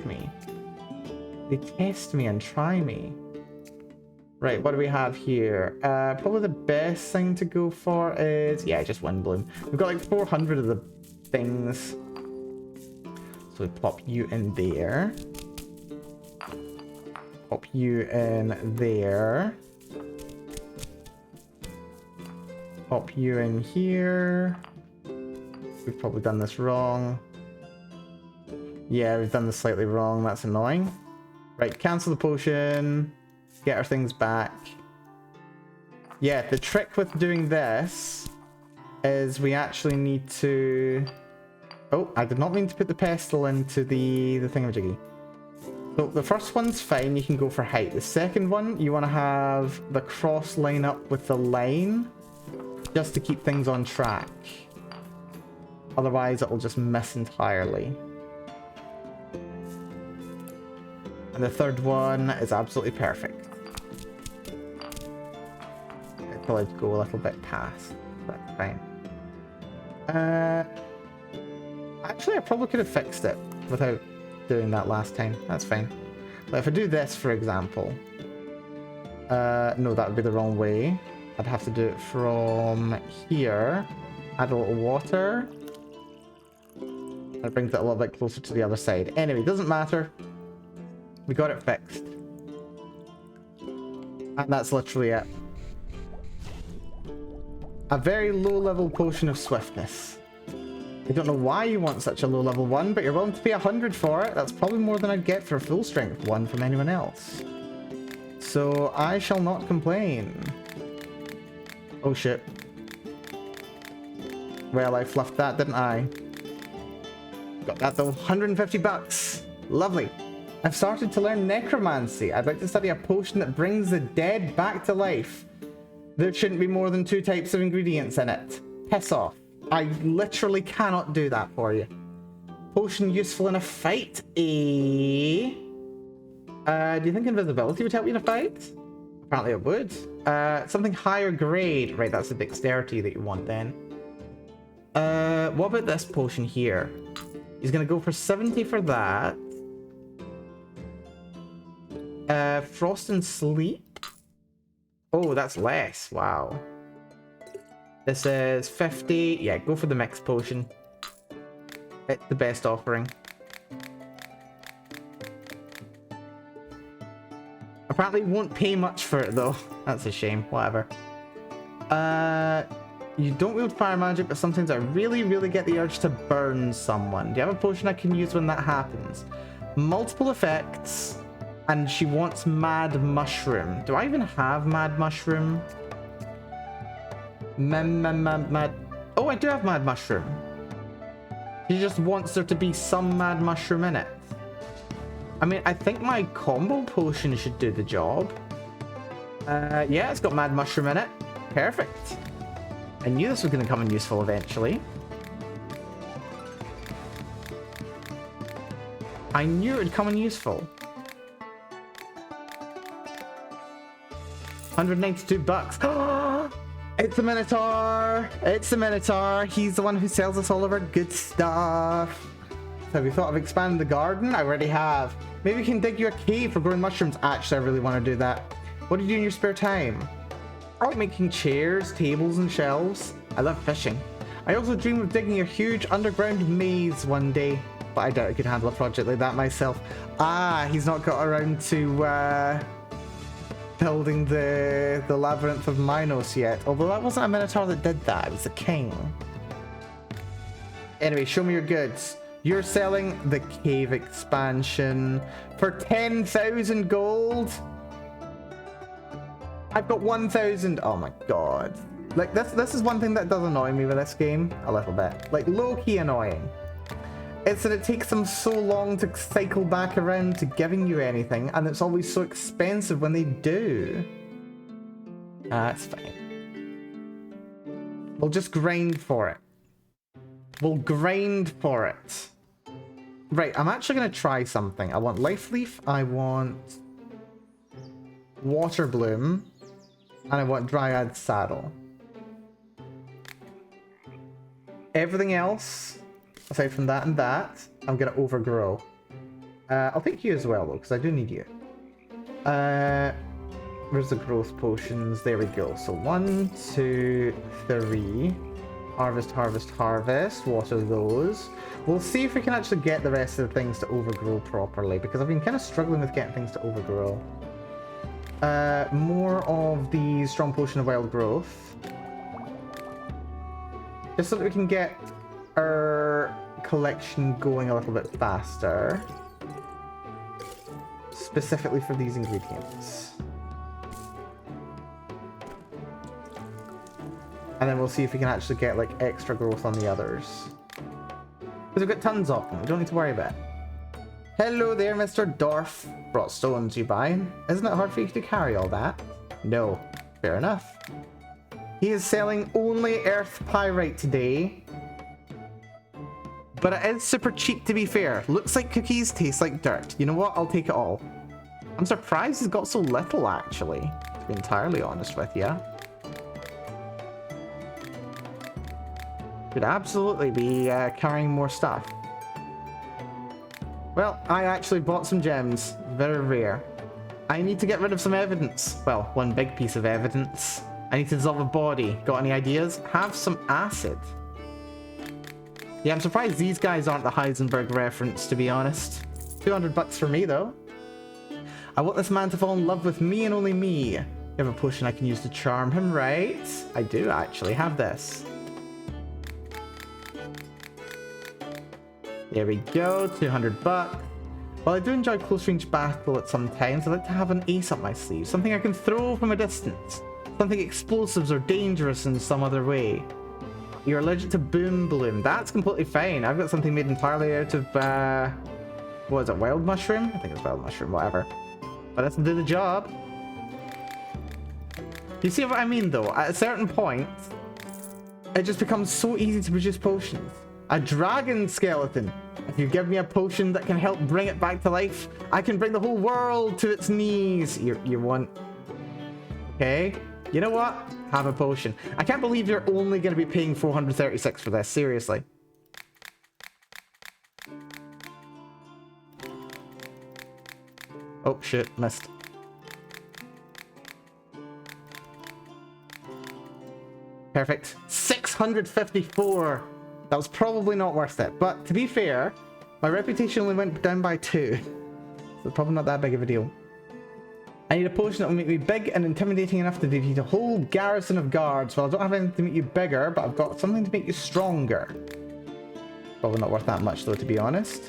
me. They test me and try me. Right, what do we have here? Probably the best thing to go for is, yeah, just Wind Bloom. We've got like 400 of the things. So we plop you in there. Pop you in there. Pop you in here. We've probably done this wrong. Yeah, we've done this slightly wrong. That's annoying. Right, cancel the potion. Get our things back. Yeah, the trick with doing this is we actually need to... Oh, I did not mean to put the pestle into the thingamajiggy. So the first one's fine, you can go for height. The second one, you want to have the cross line up with the line, just to keep things on track. Otherwise, it will just miss entirely. And the third one is absolutely perfect. It's allowed to go a little bit past. That's fine. Actually, I probably could have fixed it without doing that last time. That's fine. But if I do this, for example... no, that would be the wrong way. I'd have to do it from here. Add a little water. That brings it a little bit closer to the other side. Anyway, doesn't matter. We got it fixed. And that's literally it. A very low-level potion of swiftness. I don't know why you want such a low-level one, but you're willing to pay 100 for it. That's probably more than I'd get for a full-strength one from anyone else. So I shall not complain. Oh shit. Well, I fluffed that, didn't I? Got that though, 150 bucks. Lovely. I've started to learn necromancy. I'd like to study a potion that brings the dead back to life. There shouldn't be more than 2 types of ingredients in it. Piss off. I literally cannot do that for you. Potion useful in a fight? Do you think invisibility would help you in a fight? Apparently it would. Something higher grade. Right, that's the dexterity that you want then. What about this potion here? He's gonna go for 70 for that. Frost and Sleep. Oh, that's less. Wow. This is 50. Yeah, go for the mixed potion. It's the best offering. Apparently won't pay much for it though. That's a shame. Whatever. You don't wield fire magic, but sometimes I really get the urge to burn someone. Do you have a potion I can use when that happens? Multiple effects. And she wants Mad Mushroom. Do I even have Mad Mushroom? Mad. Oh, I do have Mad Mushroom. She just wants there to be some Mad Mushroom in it. I mean, I think my combo potion should do the job. Yeah, it's got Mad Mushroom in it. Perfect. I knew this was going to come in useful eventually. I knew it would come in useful. 192 bucks. It's the Minotaur. It's the Minotaur. He's the one who sells us all of our good stuff. So have you thought of expanding the garden? I already have. Maybe we can dig you a cave for growing mushrooms. Actually, I really want to do that. What do you do in your spare time? I like making chairs, tables, and shelves. I love fishing. I also dream of digging a huge underground maze one day. But I doubt I could handle a project like that myself. Ah, he's not got around to building the Labyrinth of Minos yet. Although that wasn't a Minotaur that did that. It was the king. Anyway, show me your goods. You're selling the cave expansion for 10,000 gold. I've got 1,000. Oh my god. Like, this is one thing that does annoy me with this game. A little bit. Like, low-key annoying. It's that it takes them so long to cycle back around to giving you anything, and it's always so expensive when they do. That's fine. We'll just grind for it. We'll grind for it. Right, I'm actually going to try something. I want Life Leaf, I want Water Bloom, and I want Dryad Saddle. Everything else, aside from that and that, I'm going to overgrow. I'll take you as well, though, because I do need you. Where's the growth potions? There we go. So 1, 2, 3. Harvest, harvest, harvest. Water those. We'll see if we can actually get the rest of the things to overgrow properly, because I've been kind of struggling with getting things to overgrow. More of the Strong Potion of Wild Growth. Just so that we can get our collection going a little bit faster. Specifically for these ingredients. And then we'll see if we can actually get like extra growth on the others. Because we've got tons of them, we don't need to worry about it. Hello there, Mr. Dorf. Brought stones, you buying? Isn't it hard for you to carry all that? No. Fair enough. He is selling only earth pyrite today. But it is super cheap, to be fair. Looks like cookies, tastes like dirt. You know what? I'll take it all. I'm surprised he's got so little, actually. To be entirely honest with you. Could absolutely be carrying more stuff. Well, I actually bought some gems. Very rare. I need to get rid of some evidence. Well, one big piece of evidence. I need to dissolve a body. Got any ideas? Have some acid. Yeah, I'm surprised these guys aren't the Heisenberg reference, to be honest. 200 bucks for me, though. I want this man to fall in love with me and only me. You have a potion I can use to charm him, right? I do actually have this. There we go, 200 bucks. While I do enjoy close range battle at some times, I like to have an ace up my sleeve. Something I can throw from a distance. Something explosive or dangerous in some other way. You're allergic to Boom Bloom. That's completely fine. I've got something made entirely out of, what is it, wild mushroom? I think it's wild mushroom, whatever. But that doesn't do the job. You see what I mean, though? At a certain point, it just becomes so easy to produce potions. A dragon skeleton. If you give me a potion that can help bring it back to life, I can bring the whole world to its knees. You want... Okay. You know what? Have a potion. I can't believe you're only going to be paying 436 for this. Seriously. Oh, shit. Missed. Perfect. 654. That was probably not worth it. But to be fair, my reputation only went down by 2. So probably not that big of a deal. I need a potion that will make me big and intimidating enough to defeat a whole garrison of guards. Well, I don't have anything to make you bigger, but I've got something to make you stronger. Probably not worth that much, though, to be honest.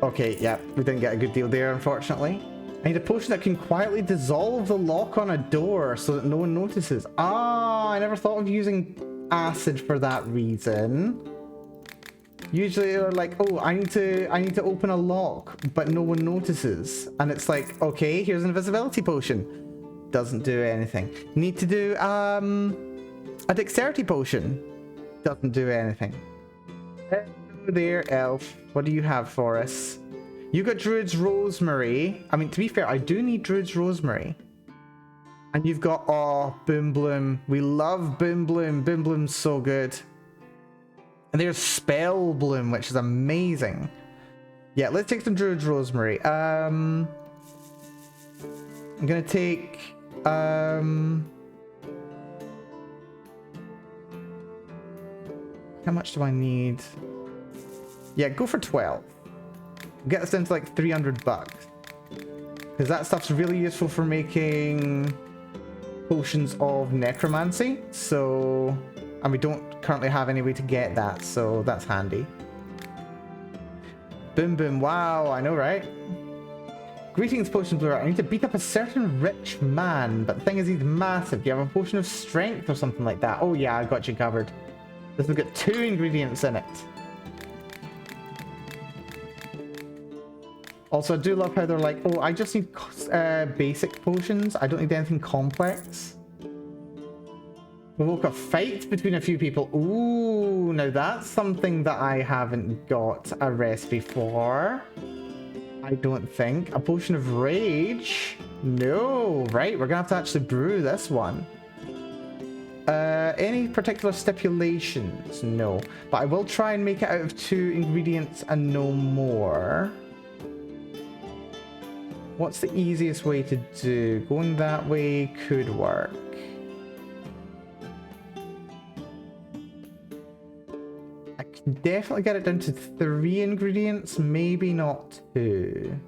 Okay, yeah, we didn't get a good deal there, unfortunately. I need a potion that can quietly dissolve the lock on a door so that no one notices. Ah, I never thought of using acid for that reason. Usually they're like, oh, I need to open a lock, but no one notices. And it's like, okay, here's an invisibility potion. Doesn't do anything. Need to do a dexterity potion. Doesn't do anything. There, elf. What do you have for us? You got Druid's Rosemary. I mean, to be fair, I do need Druid's Rosemary. And you've got, oh, Boom Bloom. We love Boom Bloom. Boom Bloom's so good. And there's Spell Bloom, which is amazing. Yeah, let's take some Druid's Rosemary. I'm gonna take, how much do I need? Yeah, go for 12. Get us down to like 300 bucks. Because that stuff's really useful for making potions of necromancy. So, and we don't currently have any way to get that, so that's handy. Boom boom, wow, I know, right? Greetings, Potion Brewer. I need to beat up a certain rich man, but the thing is he's massive. Do you have a potion of strength or something like that? Oh yeah, I got you covered. This has got 2 ingredients in it. Also, I do love how they're like, oh, I just need basic potions. I don't need anything complex. Provoke a fight between a few people. Ooh, now that's something that I haven't got a recipe for. I don't think. A potion of rage? No, right? We're gonna have to actually brew this one. Any particular stipulations? No. But I will try and make it out of 2 ingredients and no more. What's the easiest way to do? Going that way could work. I can definitely get it down to 3 ingredients, maybe not 2.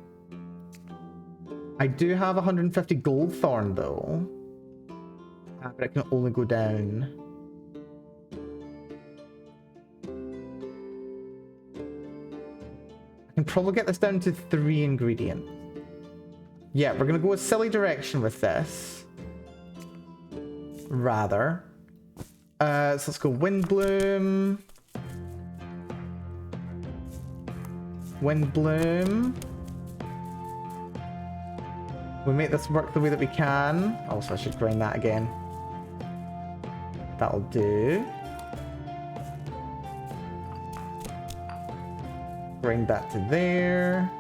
I do have 150 gold thorn though. But it can only go down. I can probably get this down to 3 ingredients. Yeah, we're gonna go a silly direction with this. Rather. So let's go Wind Bloom. Wind Bloom. We make this work the way that we can. Also, I should grind that again. That'll do. Bring that to there.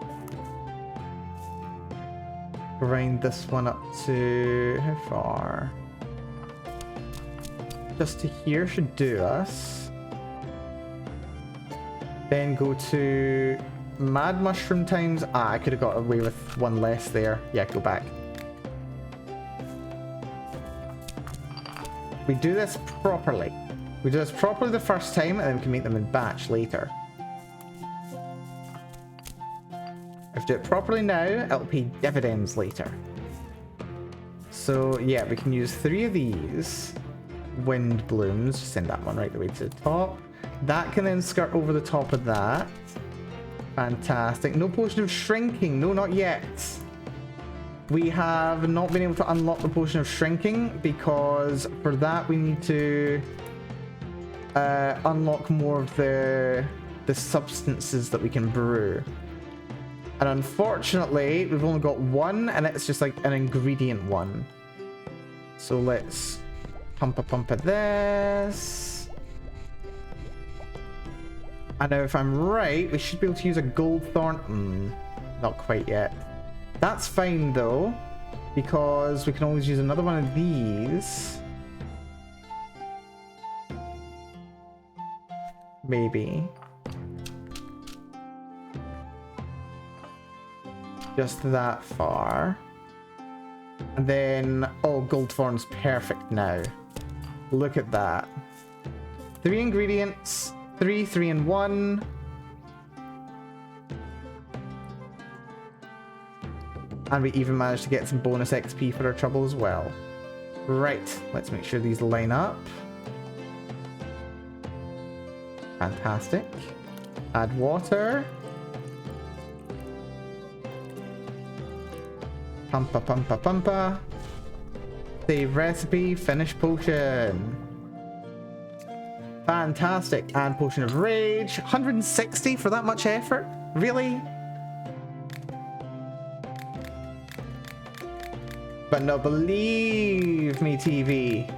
Grind this one up to... how far? Just to here should do us. Then go to Mad Mushroom times... Ah, I could have got away with 1 less there. Yeah, go back. We do this properly. We do this properly the first time, and then we can make them in batch later. If we do it properly now, it'll pay dividends later. So yeah, we can use 3 of these. wind blooms. Just send that one right the way to the top. That can then skirt over the top of that. Fantastic. No potion of shrinking. No, not yet. We have not been able to unlock the potion of shrinking because for that we need to unlock more of the substances that we can brew. And unfortunately, we've only got one, and it's just like an ingredient one. So let's pump a this. And now if I'm right, we should be able to use a gold thorn. Not quite yet. That's fine though, because we can always use another one of these. Maybe. Just that far. And then, oh, gold thorn's perfect now. Look at that. 3 ingredients, 3 in 1. And we even managed to get some bonus XP for our trouble as well. Right, let's make sure these line up. Fantastic. Add water. Pumpa. Save recipe, finish potion. Fantastic. And potion of rage. 160 for that much effort? Really? But no, believe me, TV.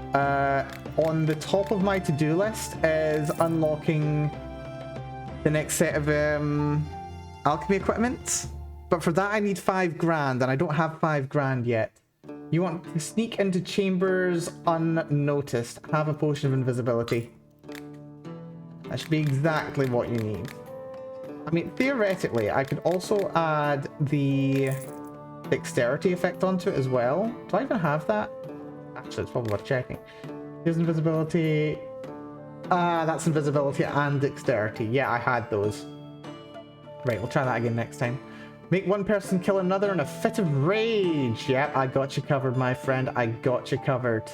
On the top of my to-do list is unlocking the next set of alchemy equipment. But for that I need 5 grand, and I don't have 5 grand yet. You want to sneak into chambers unnoticed. Have a potion of invisibility. That should be exactly what you need. I mean, theoretically, I could also add the dexterity effect onto it as well. Do I even have that? Actually, it's probably worth checking. Here's invisibility. That's invisibility and dexterity. Yeah, I had those. Right, we'll try that again next time. Make one person kill another in a fit of rage. Yep, I got you covered, my friend. I got you covered.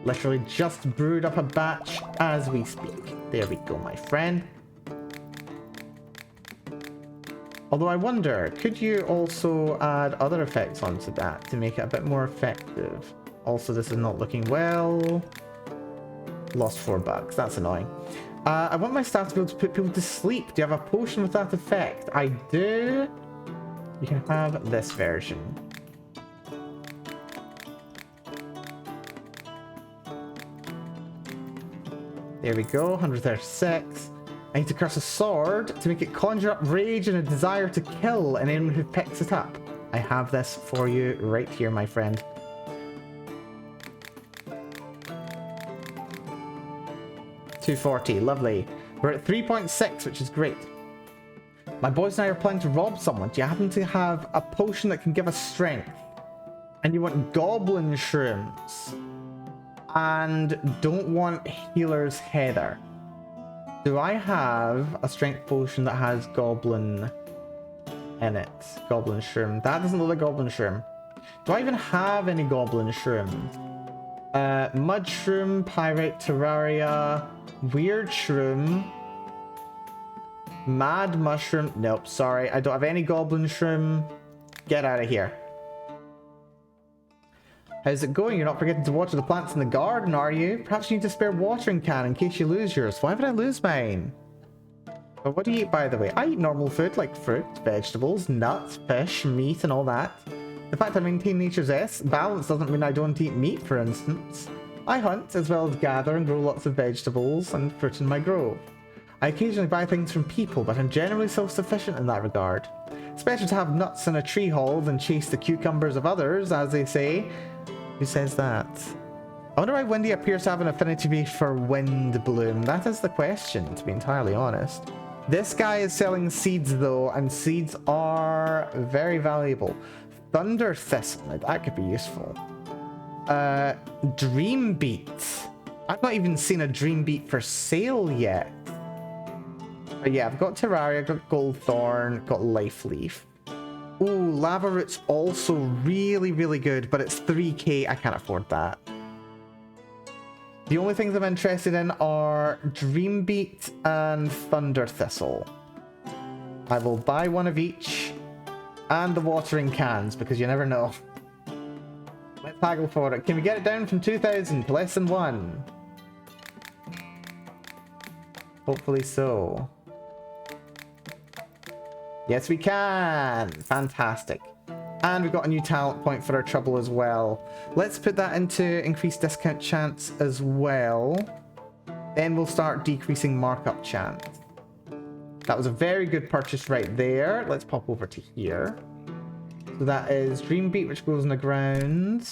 Literally just brewed up a batch as we speak. There we go, my friend. Although I wonder, could you also add other effects onto that to make it a bit more effective? Also, this is not looking well. Lost 4 bucks. That's annoying. I want my staff to be able to put people to sleep. Do you have a potion with that effect? I do. You can have this version. There we go, 136. I need to curse a sword to make it conjure up rage and a desire to kill anyone who picks it up. I have this for you right here, my friend. $240, lovely. We're at 3.6, which is great. My boys and I are planning to rob someone. Do you happen to have a potion that can give us strength? And you want goblin shrooms. And don't want healer's heather. Do I have a strength potion that has goblin in it? Goblin shroom. That doesn't look like goblin shroom. Do I even have any goblin shrooms? Mud shroom, pyrite terraria, weird shroom. Mad mushroom. Nope, sorry. I don't have any goblin shroom. Get out of here. How's it going? You're not forgetting to water the plants in the garden, are you? Perhaps you need a spare watering can in case you lose yours. Why would I lose mine? But what do you eat, by the way? I eat normal food like fruit, vegetables, nuts, fish, meat, and all that. The fact I maintain nature's balance doesn't mean I don't eat meat, for instance. I hunt, as well as gather and grow lots of vegetables and fruit in my grove. I occasionally buy things from people, but I'm generally self-sufficient in that regard. It's better to have nuts in a tree hole than chase the cucumbers of others, as they say. Who says that? I wonder why Wendy appears to have an affinity for wind bloom. That is the question, to be entirely honest. This guy is selling seeds, though, and seeds are very valuable. Thunder Thistle, now that could be useful. Dream Beet. I've not even seen a Dream Beet for sale yet. But yeah, I've got Terraria, I've got Gold Thorn, got Life Leaf. Ooh, Lava Root's also really, really good, but it's 3k. I can't afford that. The only things I'm interested in are Dreambeat and Thunder Thistle. I will buy one of each. And the watering cans, because you never know. Let's haggle for it. Can we get it down from 2,000 to less than 1? Hopefully so. Yes, we can! Fantastic. And we've got a new talent point for our trouble as well. Let's put that into increased discount chance as well. Then we'll start decreasing markup chance. That was a very good purchase right there. Let's pop over to here. So that is Dreambeat, which goes on the ground.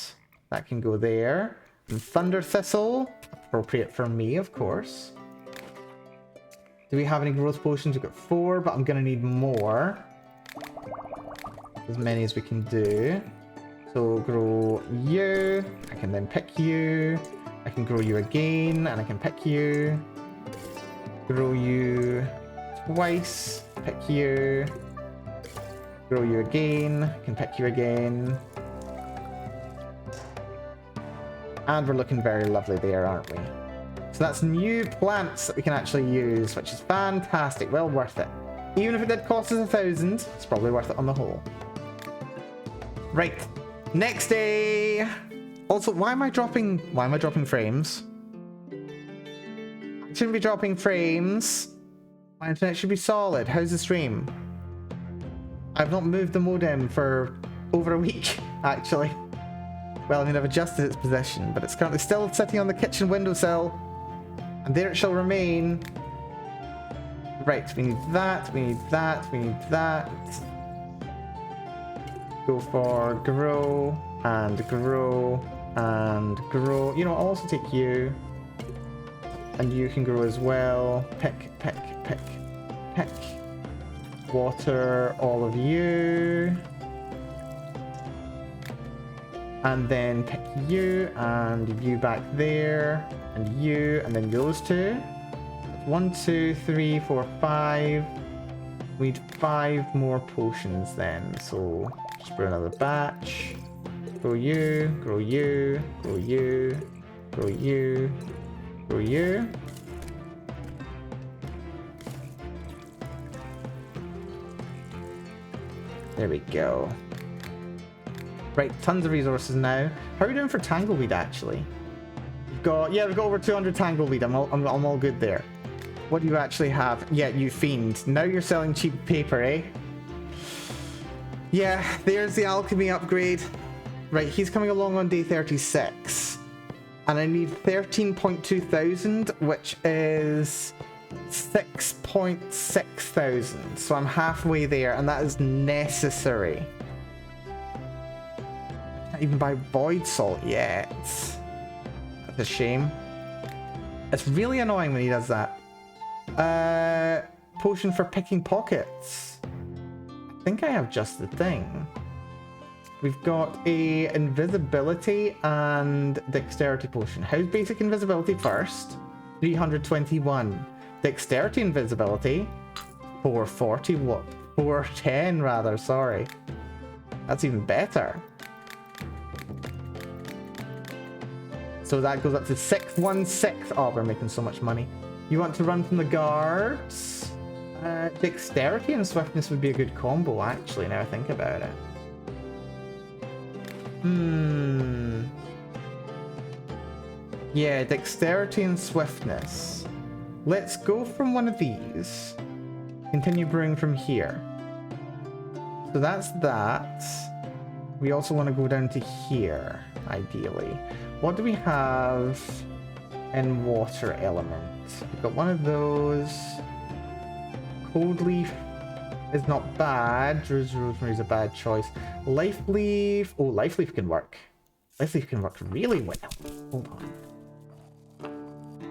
That can go there. And Thunder Thistle, appropriate for me, of course. Do we have any growth potions? We've got 4, but I'm going to need more. As many as we can do. So grow you. I can then pick you. I can grow you again, and I can pick you. Grow you twice. Pick you. Grow you again. I can pick you again. And we're looking very lovely there, aren't we? So that's new plants that we can actually use, which is fantastic. Well worth it. Even if it did cost us 1,000, it's probably worth it on the whole. Right. Next day. Also, why am I dropping frames? I shouldn't be dropping frames. My internet should be solid. How's the stream? I've not moved the modem for over a week, actually. Well, I mean, I've adjusted its position, but it's currently still sitting on the kitchen windowsill. And there it shall remain. Right, we need that, we need that, we need that. Go for grow, and grow, and grow. You know, I'll also take you. And you can grow as well. Pick, pick, pick, pick. Water all of you. And then pick you, and you back there, and you, and then those two. 1, 2, 3, 4, 5. We need 5 more potions then. So just brew another batch. Grow you, grow you, grow you, grow you, grow you. There we go. Right, tons of resources now. How are we doing for Tangleweed, actually? We've got over 200 Tangleweed. I'm all good there. What do you actually have? Yeah, you fiend. Now you're selling cheap paper, eh? Yeah, there's the alchemy upgrade. Right, he's coming along on day 36. And I need 13.2 thousand, which is 6.6 thousand. So I'm halfway there, and that is necessary. Can't even buy void salt yet. That's a shame. It's really annoying when he does that. Potion for picking pockets. I think I have just the thing. We've got a invisibility and dexterity potion. How's basic invisibility first? 321. Dexterity invisibility 440. What? 410 rather, sorry. That's even better. So that goes up to 616. Oh, we're making so much money. You want to run from the guards? Dexterity and swiftness would be a good combo, actually, now I think about it. Yeah, dexterity and swiftness. Let's go from one of these. Continue brewing from here. So that's that. We also want to go down to here, ideally. What do we have in water element? We've got one of those. Cold leaf is not bad. Rosemary's a bad choice. Life leaf. Oh, life leaf can work. Life leaf can work really well. Hold on.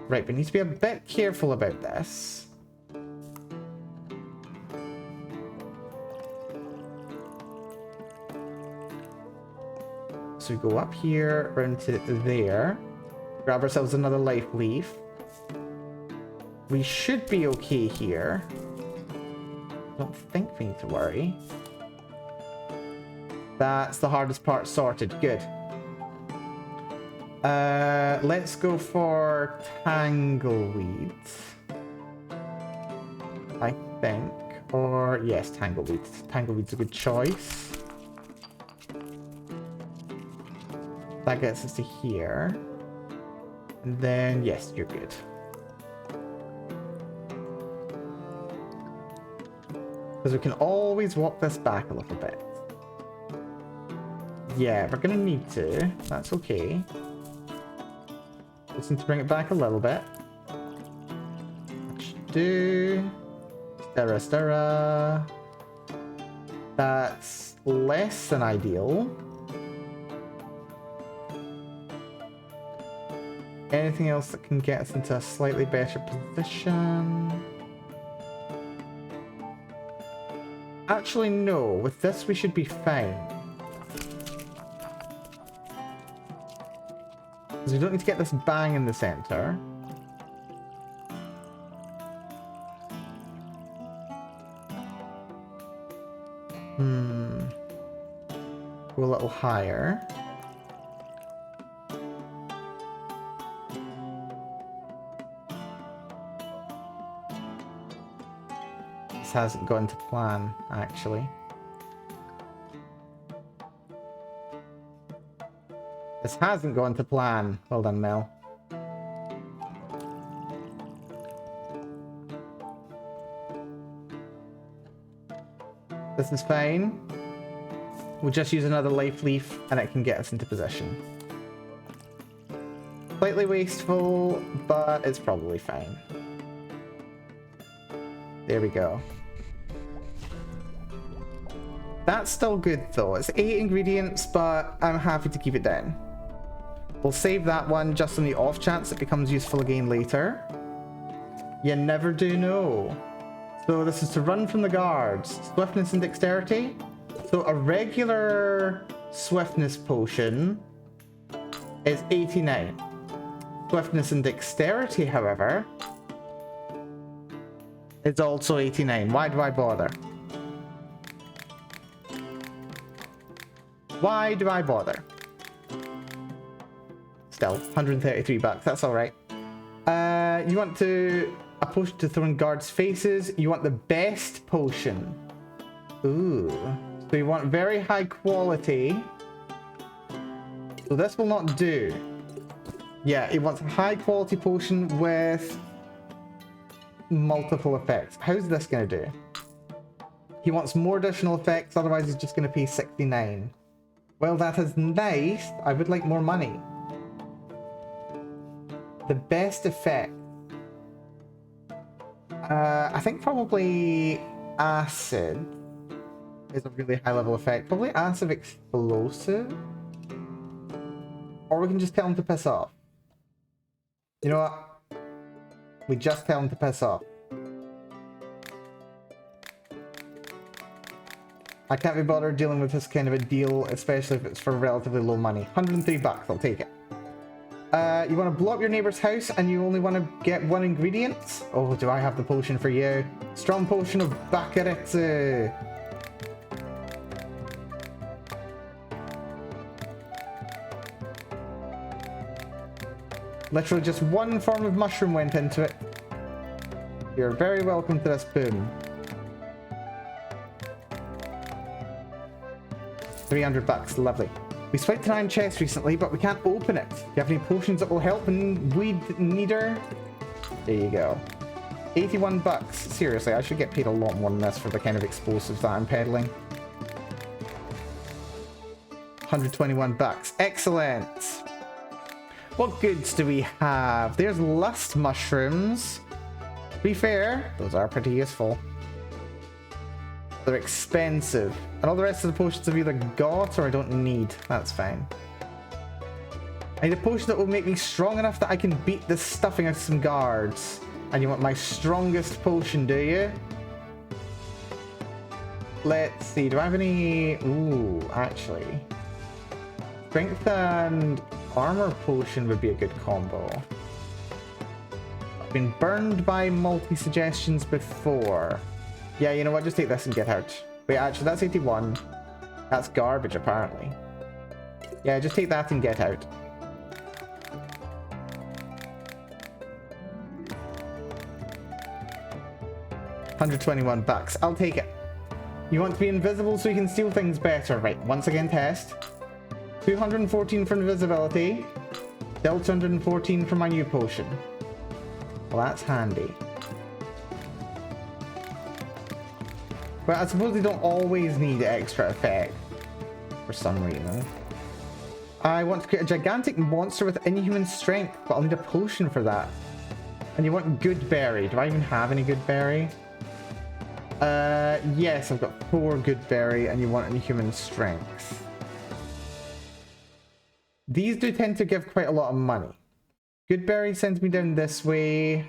Right, we need to be a bit careful about this. So we go up here, round to there. Grab ourselves another life leaf. We should be okay here. Don't think we need to worry. That's the hardest part sorted. Good. Let's go for Tangleweed. I think. Or, yes, Tangleweed. Tangleweed's a good choice. That gets us to here. And then, yes, you're good. Because we can always walk this back a little bit. Yeah, we're gonna need to. That's okay. Just need to bring it back a little bit. Do. Stirra. That's less than ideal. Anything else that can get us into a slightly better position? Actually, no. With this, we should be fine. Because we don't need to get this bang in the center. Go a little higher. This hasn't gone to plan, actually. This hasn't gone to plan. Well done, Mel. This is fine. We'll just use another life leaf and it can get us into position. Slightly wasteful, but it's probably fine. There we go. That's still good though. It's 8 ingredients, but I'm happy to keep it down. We'll save that one just on the off chance it becomes useful again later. You never do know. So this is to run from the guards. Swiftness and dexterity. So a regular swiftness potion is 89. Swiftness and dexterity, however, is also 89. Why do I bother? Why do I bother? Still, 133 bucks. That's all right. You want a potion to throw in guards' faces. You want the best potion. Ooh. So you want very high quality. So this will not do. Yeah, he wants a high quality potion with multiple effects. How's this going to do? He wants more additional effects, otherwise he's just going to pay 69. Well, that is nice. I would like more money. The best effect. I think probably acid is a really high level effect. Probably acid explosive. Or we can just tell him to piss off. You know what? We just tell him to piss off. I can't be bothered dealing with this kind of a deal, especially if it's for relatively low money. 103 bucks, I'll take it. You want to blow up your neighbor's house and you only want to get 1 ingredient? Oh, do I have the potion for you? Strong potion of Bakuretsu. Literally just 1 form of mushroom went into it. You're very welcome to this boom. 300 bucks, lovely. We swiped an iron chest recently, but we can't open it. Do you have any potions that will help in Weed Needer? There you go. 81 bucks. Seriously, I should get paid a lot more than this for the kind of explosives that I'm peddling. 121 bucks. Excellent. What goods do we have? There's lust mushrooms. To be fair, those are pretty useful. They're expensive. And all the rest of the potions I've either got or I don't need. That's fine. I need a potion that will make me strong enough that I can beat the stuffing out of some guards. And you want my strongest potion, do you? Let's see. Do I have any... Ooh, actually. Strength and armor potion would be a good combo. I've been burned by multi-suggestions before. Yeah, you know what? Just take this and get out. Wait, actually, that's 81. That's garbage, apparently. Yeah, just take that and get out. 121 bucks. I'll take it. You want to be invisible so you can steal things better. Right, once again, test. 214 for invisibility. Still 214 for my new potion. Well, that's handy. But I suppose they don't always need extra effect for some reason. I want to create a gigantic monster with inhuman strength, but I'll need a potion for that. And you want good berry. Do I even have any good berry? Yes, I've got 4 good berry, and you want inhuman strength. These do tend to give quite a lot of money. Good berry sends me down this way.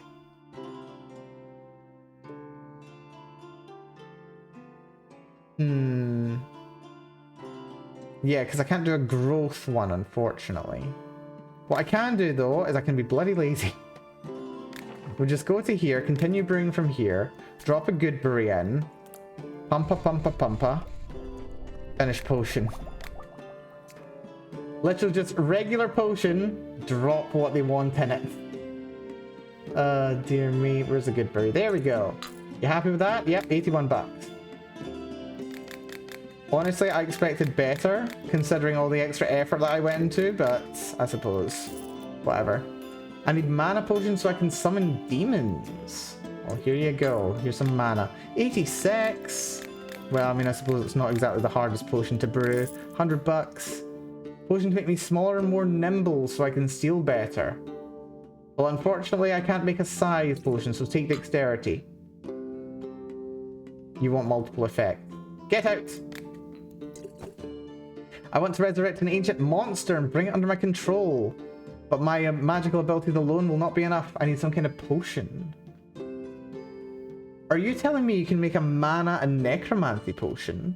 Yeah, because I can't do a growth one, unfortunately. What I can do, though, is I can be bloody lazy. We'll just go to here, continue brewing from here, drop a good berry in, pumpa, pumpa, pumpa, finish potion. Literally just regular potion, drop what they want in it. Dear me, where's the good berry? There we go. You happy with that? Yep, 81 bucks. Honestly, I expected better, considering all the extra effort that I went into, but I suppose, whatever. I need mana potions so I can summon demons. Well, here you go. Here's some mana. 86! Well, I mean, I suppose it's not exactly the hardest potion to brew. 100 bucks. Potion to make me smaller and more nimble so I can steal better. Well, unfortunately, I can't make a size potion, so take dexterity. You want multiple effect. Get out! I want to resurrect an ancient monster and bring it under my control. But my magical abilities alone will not be enough. I need some kind of potion. Are you telling me you can make a mana and necromancy potion?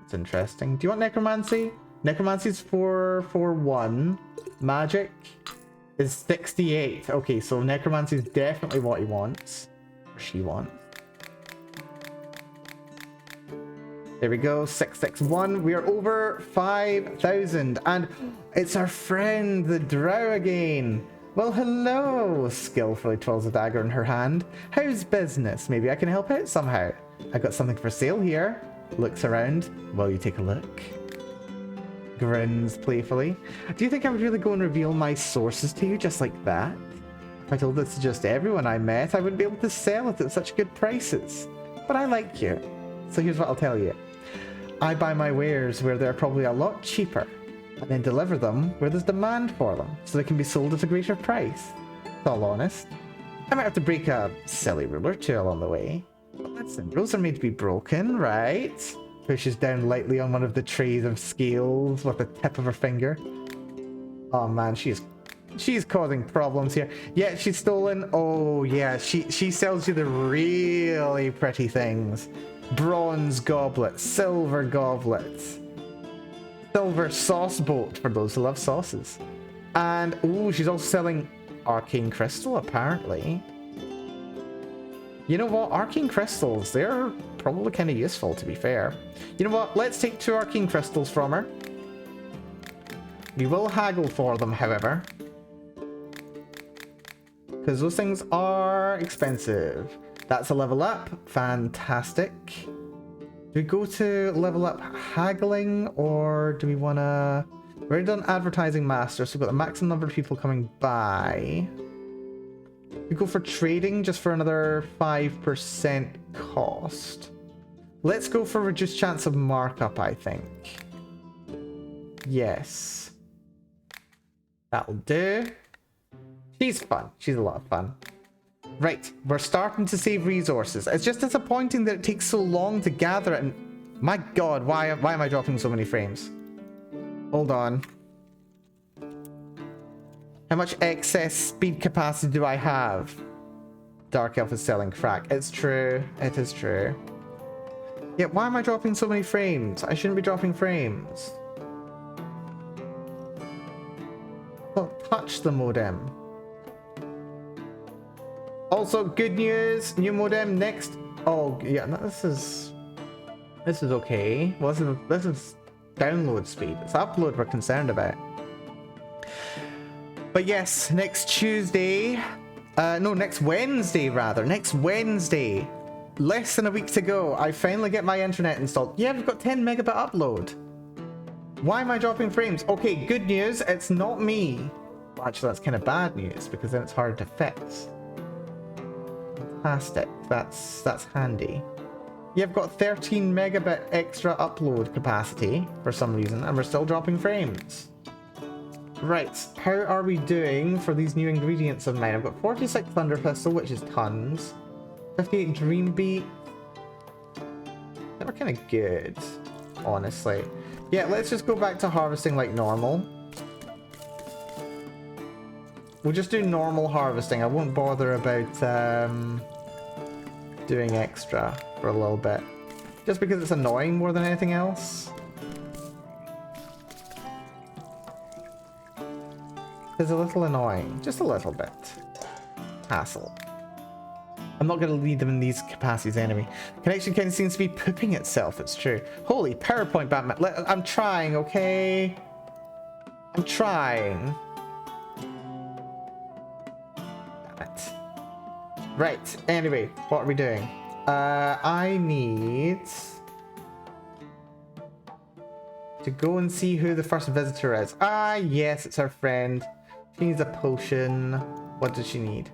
That's interesting. Do you want necromancy? Necromancy's 441. Magic is 68. Okay, so necromancy is definitely what he wants. Or she wants. There we go, 661. We are over 5,000. And it's our friend, the drow again. Well, hello. Skillfully twirls a dagger in her hand. How's business? Maybe I can help out somehow. I got something for sale here. Looks around. Will you take a look? Grins playfully. Do you think I would really go and reveal my sources to you just like that? If I told this to just everyone I met, I wouldn't be able to sell it at such good prices. But I like you. So here's what I'll tell you. I buy my wares where they're probably a lot cheaper, and then deliver them where there's demand for them, so they can be sold at a greater price. It's all honest. I might have to break a silly rule or two along the way. But listen, rules are made to be broken, right? Pushes down lightly on one of the trays of scales with the tip of her finger. Oh man, she's causing problems here. Yeah, she's stolen. Oh yeah, she sells you the really pretty things. Bronze goblets, silver goblets, silver sauce boat for those who love sauces. And oh, she's also selling arcane crystal apparently. You know what, arcane crystals, they're probably kind of useful to be fair. You know what, let's take 2 arcane crystals from her. We will haggle for them, however, because those things are expensive. That's a level up. Fantastic. Do we go to level up haggling, or do we want to... We've already done advertising master, so we've got the maximum number of people coming by. We go for trading just for another 5% cost. Let's go for reduced chance of markup, I think. Yes. That'll do. She's fun. She's a lot of fun. Right, we're starting to save resources. It's just disappointing that it takes so long to gather it, and my god, why am I dropping so many frames? Hold on. How much excess speed capacity do I have? Dark Elf is selling crack. It's true. It is true. Yeah, why am I dropping so many frames? I shouldn't be dropping frames. Don't touch the modem. Also, good news, new modem next. Oh yeah, no, this is okay. Well, this is download speed. It's upload we're concerned about. But yes, next Tuesday, no, next Wednesday rather. Next Wednesday, less than a week to go. I finally get my internet installed. Yeah, we've got 10 megabit upload. Why am I dropping frames? Okay, good news, it's not me. Well, actually, that's kind of bad news because then it's hard to fix. Fantastic. That's handy. Yeah, I've got 13 megabit extra upload capacity for some reason, and we're still dropping frames. Right, how are we doing for these new ingredients of mine? I've got 46 Thunder Pistol, which is tons. 58 Dream Beat. They were kind of good, honestly. Yeah, let's just go back to harvesting like normal. We'll just do normal harvesting. I won't bother about doing extra for a little bit. Just because it's annoying more than anything else. It's a little annoying. Just a little bit. Hassle. I'm not going to lead them in these capacities anyway. Connection kind of seems to be pooping itself, it's true. Holy PowerPoint, Batman. I'm trying, okay? I'm trying. Damn it. Right, anyway, what are we doing? I need to go and see who the first visitor is. Ah, yes, it's our friend. She needs a potion. What does she need?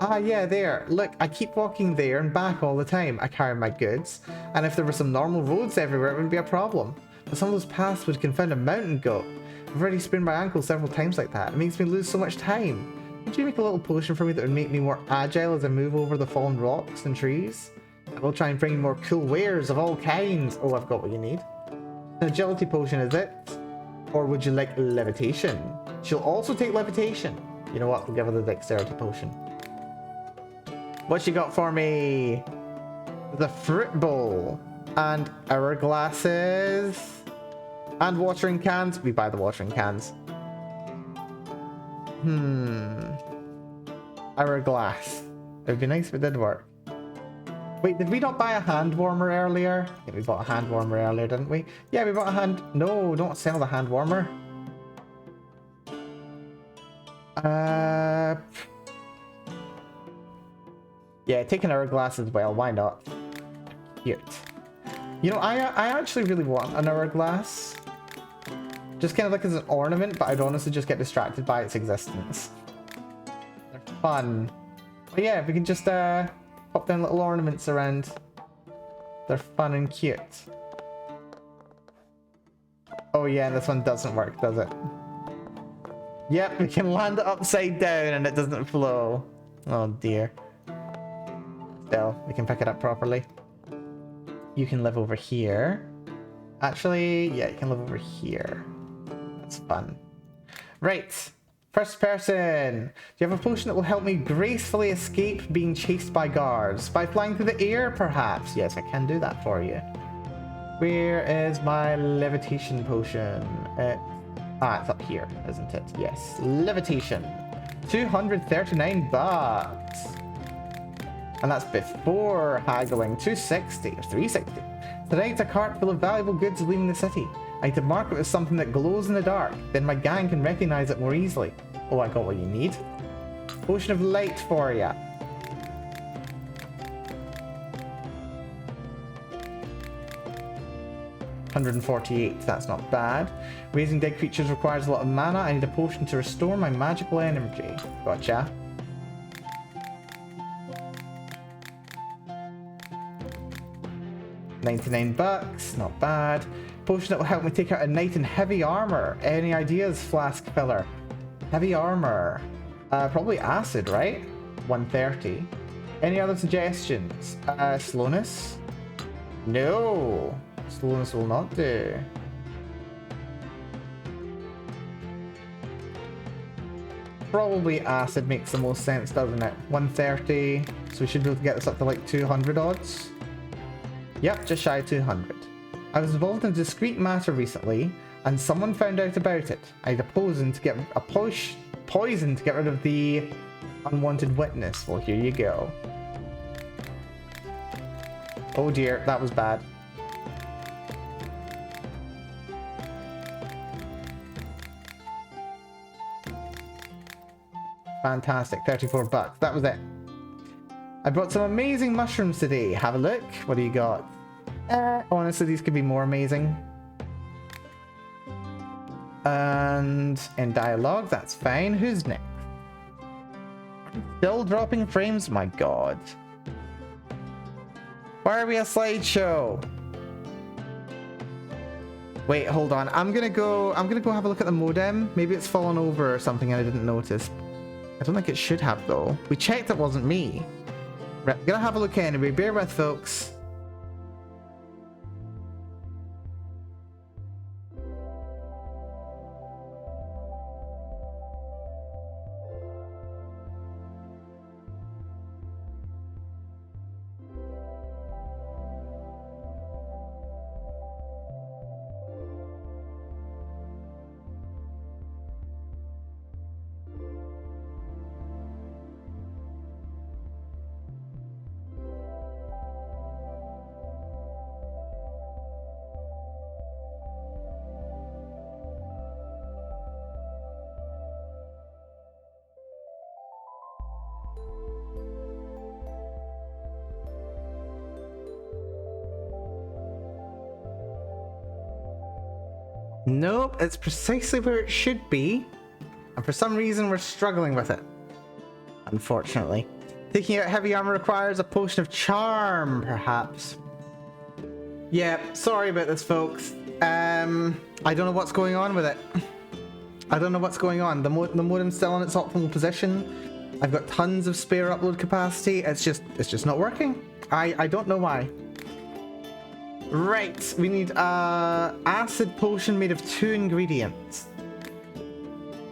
Ah, yeah, there. Look, I keep walking there and back all the time. I carry my goods, and if there were some normal roads everywhere, it wouldn't be a problem. But some of those paths would confound a mountain goat. I've already sprained my ankle several times like that. It makes me lose so much time. Could you make a little potion for me that would make me more agile as I move over the fallen rocks and trees? I will try and bring you more cool wares of all kinds. Oh, I've got what you need. An agility potion, is it? Or would you like levitation? She'll also take levitation. You know what? We'll give her the dexterity potion. What you got for me? The fruit bowl. And hourglasses. And watering cans. We buy the watering cans. Hourglass. It would be nice if it did work. Wait, did we not buy a hand warmer earlier? I think we bought a hand warmer earlier, didn't we? Yeah, we bought a hand... No, don't sell the hand warmer. Yeah, take an hourglass as well. Why not? Cute. You know, I actually really want an hourglass. Just kind of like as an ornament, but I'd honestly just get distracted by its existence. They're fun. But yeah, we can just pop down little ornaments around. They're fun and cute. Oh yeah, this one doesn't work, does it? Yep, we can land it upside down and it doesn't flow. Oh dear. Still, we can pick it up properly. You can live over here. Actually, yeah, you can live over here. That's fun. Right. First person. Do you have a potion that will help me gracefully escape being chased by guards? By flying through the air, perhaps? Yes, I can do that for you. Where is my levitation potion? It's up here, isn't it? Yes. Levitation. 239 bucks. And that's before haggling. 260 or 360. Tonight's a cart full of valuable goods leaving the city. I need to mark it with something that glows in the dark. Then my gang can recognize it more easily. Oh, I got what you need. Potion of light for ya. $148, that's not bad. Raising dead creatures requires a lot of mana. I need a potion to restore my magical energy. Gotcha. $99, not bad. Potion that will help me take out a knight in heavy armor. Any ideas, flask filler? Heavy armor. Probably acid, right? 130. Any other suggestions? Slowness? No. Slowness will not do. Probably acid makes the most sense, doesn't it? 130. So we should be able to get this up to like 200 odds. Yep, just shy of 200. I was involved in a discreet matter recently, and someone found out about it. I had a poison to get rid of the unwanted witness. Well, here you go. Oh dear, that was bad. Fantastic, 34 bucks. That was it. I brought some amazing mushrooms today. Have a look. What do you got? Honestly, these could be more amazing. And in dialogue, that's fine. Who's next? Still dropping frames? My god. Why are we a slideshow? Wait, hold on. I'm gonna go have a look at the modem. Maybe it's fallen over or something and I didn't notice. I don't think it should have though. We checked it wasn't me. Right, I'm gonna have a look anyway. Bear with, folks. Nope, it's precisely where it should be. And for some reason, we're struggling with it. Unfortunately. Taking out heavy armor requires a potion of charm, perhaps. Yeah, sorry about this, folks. I don't know what's going on with it. I don't know what's going on. The modem's still in its optimal position. I've got tons of spare upload capacity. It's just not working. I don't know why. Right, we need a acid potion made of 2 ingredients.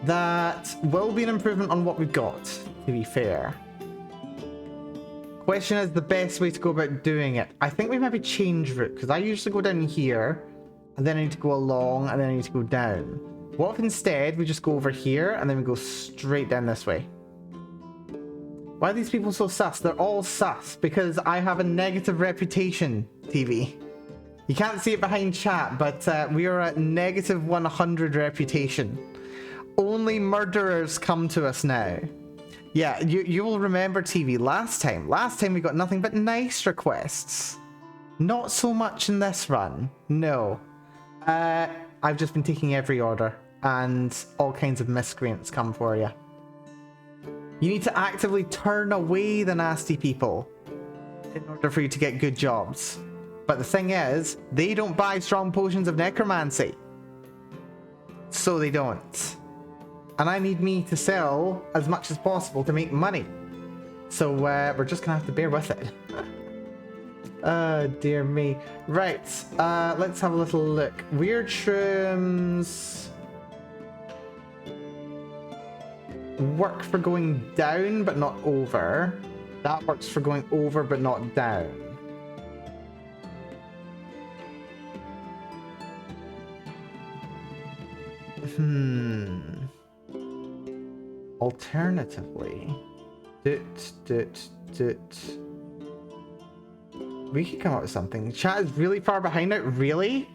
That will be an improvement on what we've got, to be fair. Question is the best way to go about doing it. I think we maybe change route, because I usually go down here, and then I need to go along, and then I need to go down. What if instead we just go over here, and then we go straight down this way? Why are these people so sus? They're all sus, because I have a negative reputation, TV. You can't see it behind chat, but we are at negative 100 reputation. Only murderers come to us now. Yeah, you will remember, TV, last time we got nothing but nice requests. Not so much in this run, no. I've just been taking every order, and all kinds of miscreants come for you. You need to actively turn away the nasty people in order for you to get good jobs. But the thing is, they don't buy strong potions of necromancy. So they don't. And I need me to sell as much as possible to make money. So we're just gonna have to bear with it. Oh, dear me. Right, let's have a little look. Weird shrooms work for going down, but not over. That works for going over, but not down. Alternatively, we could come up with something. Chat is really far behind it. Really?